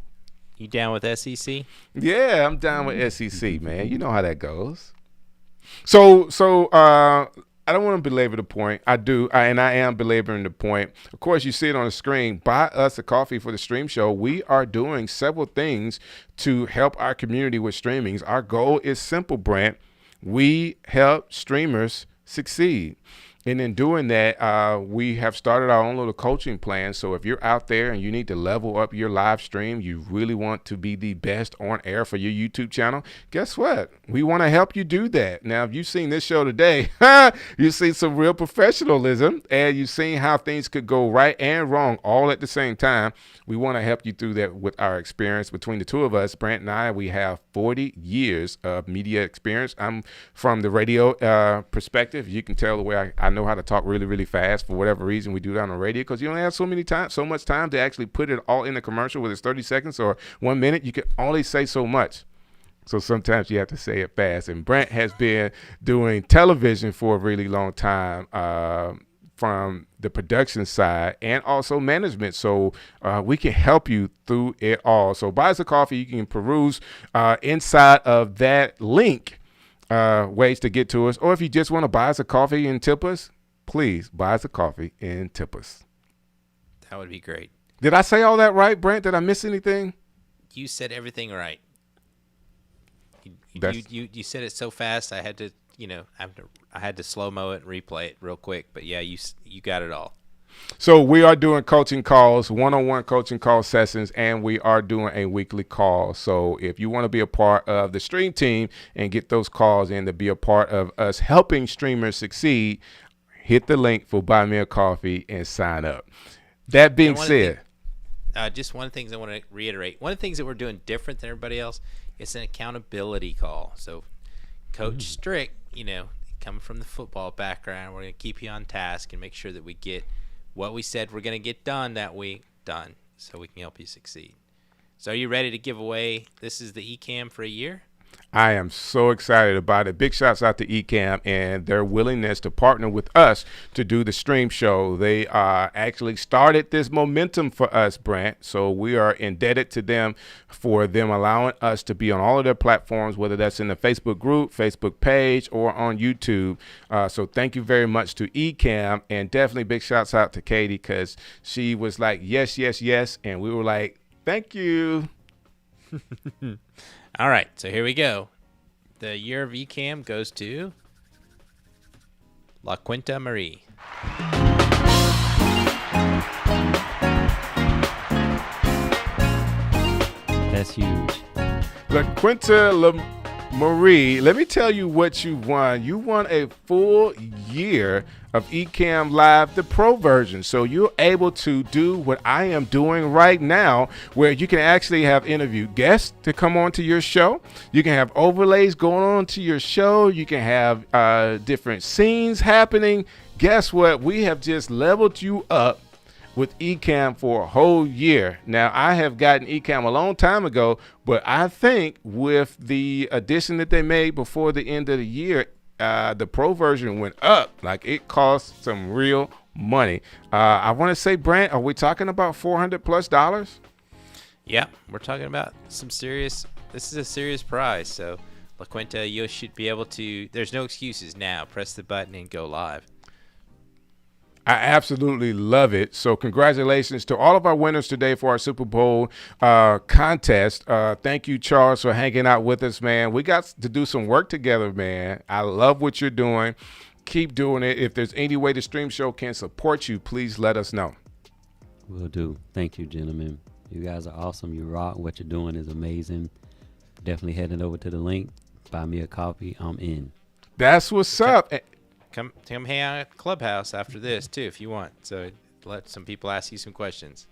You down with SEC? Yeah, I'm down with SEC, man. You know how that goes. So, I don't want to belabor the point. I am belaboring the point. Of course, you see it on the screen. Buy us a coffee for the stream show. We are doing several things to help our community with streamings. Our goal is simple, Brant. We help streamers succeed. And in doing that, we have started our own little coaching plan. So if you're out there and you need to level up your live stream, you really want to be the best on air for your YouTube channel, guess what? We want to help you do that. Now, if you've seen this show today, you've seen some real professionalism, and you've seen how things could go right and wrong all at the same time. We want to help you through that with our experience. Between the two of us, Brant and I, we have 40 years of media experience. I'm from the radio perspective. You can tell the way I know how to talk really, really fast. For whatever reason, we do that on the radio because you only have so much time to actually put it all in a commercial, whether it's 30 seconds or 1 minute. You can only say so much. So sometimes you have to say it fast. And Brant has been doing television for a really long time, from the production side and also management. So we can help you through it all. So buy us a coffee. You can peruse inside of that link ways to get to us. Or if you just want to buy us a coffee and tip us, please buy us a coffee and tip us. That would be great. Did I say all that right, Brant? Did I miss anything? You said everything right. You said it so fast. I had to, I had to slow-mo it and replay it real quick. But yeah, you got it all. So we are doing coaching calls, one-on-one coaching call sessions, and we are doing a weekly call. So if you want to be a part of the stream team and get those calls in to be a part of us helping streamers succeed, hit the link for Buy Me a Coffee and sign up. That being said, just one thing I want to reiterate. One of the things that we're doing different than everybody else is an accountability call. So Coach Strick, coming from the football background, we're going to keep you on task and make sure that we get what we said we're going to get done that week done so we can help you succeed. So are you ready to give away? This is the Ecamm for a year? I am so excited about it. Big shouts out to Ecamm and their willingness to partner with us to do the stream show. They actually started this momentum for us, Brant. So we are indebted to them for them allowing us to be on all of their platforms, whether that's in the Facebook group, Facebook page, or on YouTube. So thank you very much to Ecamm, and definitely big shouts out to Katie because she was like, yes, yes, yes. And we were like, thank you. All right, so here we go. The year of Ecamm goes to La Quinta Marie. That's huge. La Quinta Marie, let me tell you what you won. You won a full year of Ecamm Live, the pro version. So you're able to do what I am doing right now, where you can actually have interviewed guests to come on to your show. You can have overlays going on to your show. You can have different scenes happening. Guess what? We have just leveled you up with Ecamm for a whole year. Now, I have gotten Ecamm a long time ago, but I think with the addition that they made before the end of the year, the pro version went up. Like, it cost some real money. I want to say, Brant, are we talking about $400+? Yeah, we're talking about some serious. This is a serious prize. So, La Quinta, you should be able to. There's no excuses now. Press the button and go live. I absolutely love it. So congratulations to all of our winners today for our Super Bowl contest. Thank you, Charles, for hanging out with us, man. We got to do some work together, man. I love what you're doing. Keep doing it. If there's any way the stream show can support you, please let us know. Will do. Thank you, gentlemen. You guys are awesome. You rock. What you're doing is amazing. Definitely heading over to the link. Buy me a coffee. I'm in. That's what's up. Come hang out at Clubhouse after this too, if you want. So let some people ask you some questions.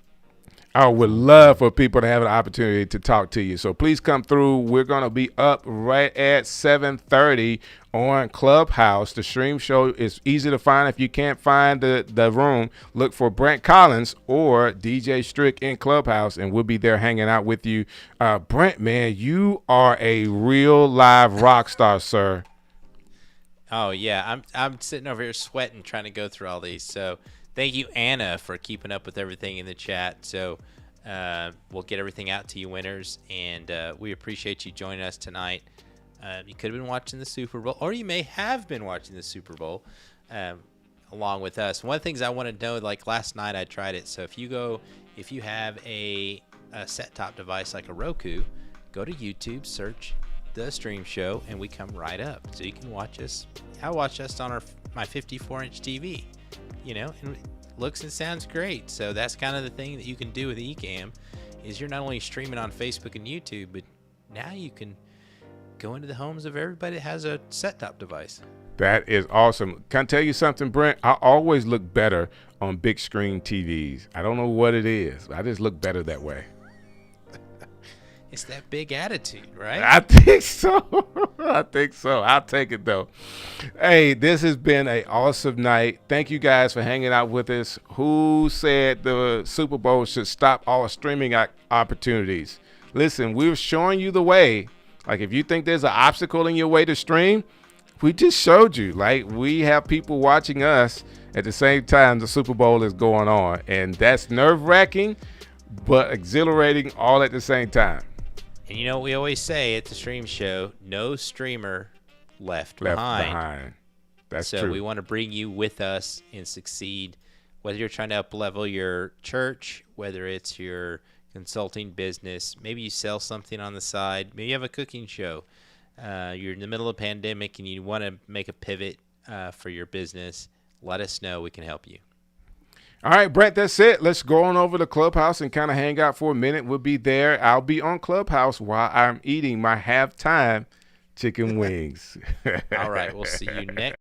I would love for people to have an opportunity to talk to you. So please come through. We're going to be up right at 7:30 on Clubhouse. The stream show is easy to find. If you can't find the room, look for Brant Collins or DJ Strick in Clubhouse, and we'll be there hanging out with you. Brant, man, you are a real live rock star, sir. Oh yeah, I'm sitting over here sweating trying to go through all these. So thank you, Anna, for keeping up with everything in the chat. So we'll get everything out to you winners, and we appreciate you joining us tonight. You could have been watching the Super Bowl, or you may have been watching the Super Bowl along with us. One of the things I want to know, like last night I tried it. So if you have a set-top device like a Roku, go to YouTube, search the stream show, and we come right up, so you can watch us. I watch us on my 54-inch TV, and it looks and sounds great. So that's kind of the thing that you can do with Ecamm, is you're not only streaming on Facebook and YouTube, but now you can go into the homes of everybody that has a set-top device. That is awesome. Can I tell you something, Brent? I always look better on big screen TVs. I don't know what it is. I just look better that way. It's that big attitude, right? I think so. I think so. I'll take it, though. Hey, this has been an awesome night. Thank you guys for hanging out with us. Who said the Super Bowl should stop all streaming opportunities? Listen, we're showing you the way. Like, if you think there's an obstacle in your way to stream, we just showed you. Like, we have people watching us at the same time the Super Bowl is going on. And that's nerve-wracking, but exhilarating all at the same time. And you know what we always say at the stream show, no streamer left behind. That's so true. We want to bring you with us and succeed, whether you're trying to up-level your church, whether it's your consulting business, maybe you sell something on the side, maybe you have a cooking show, you're in the middle of a pandemic and you want to make a pivot for your business, let us know. We can help you. All right, Brent, that's it. Let's go on over to Clubhouse and kind of hang out for a minute. We'll be there. I'll be on Clubhouse while I'm eating my halftime chicken wings. All right, we'll see you next.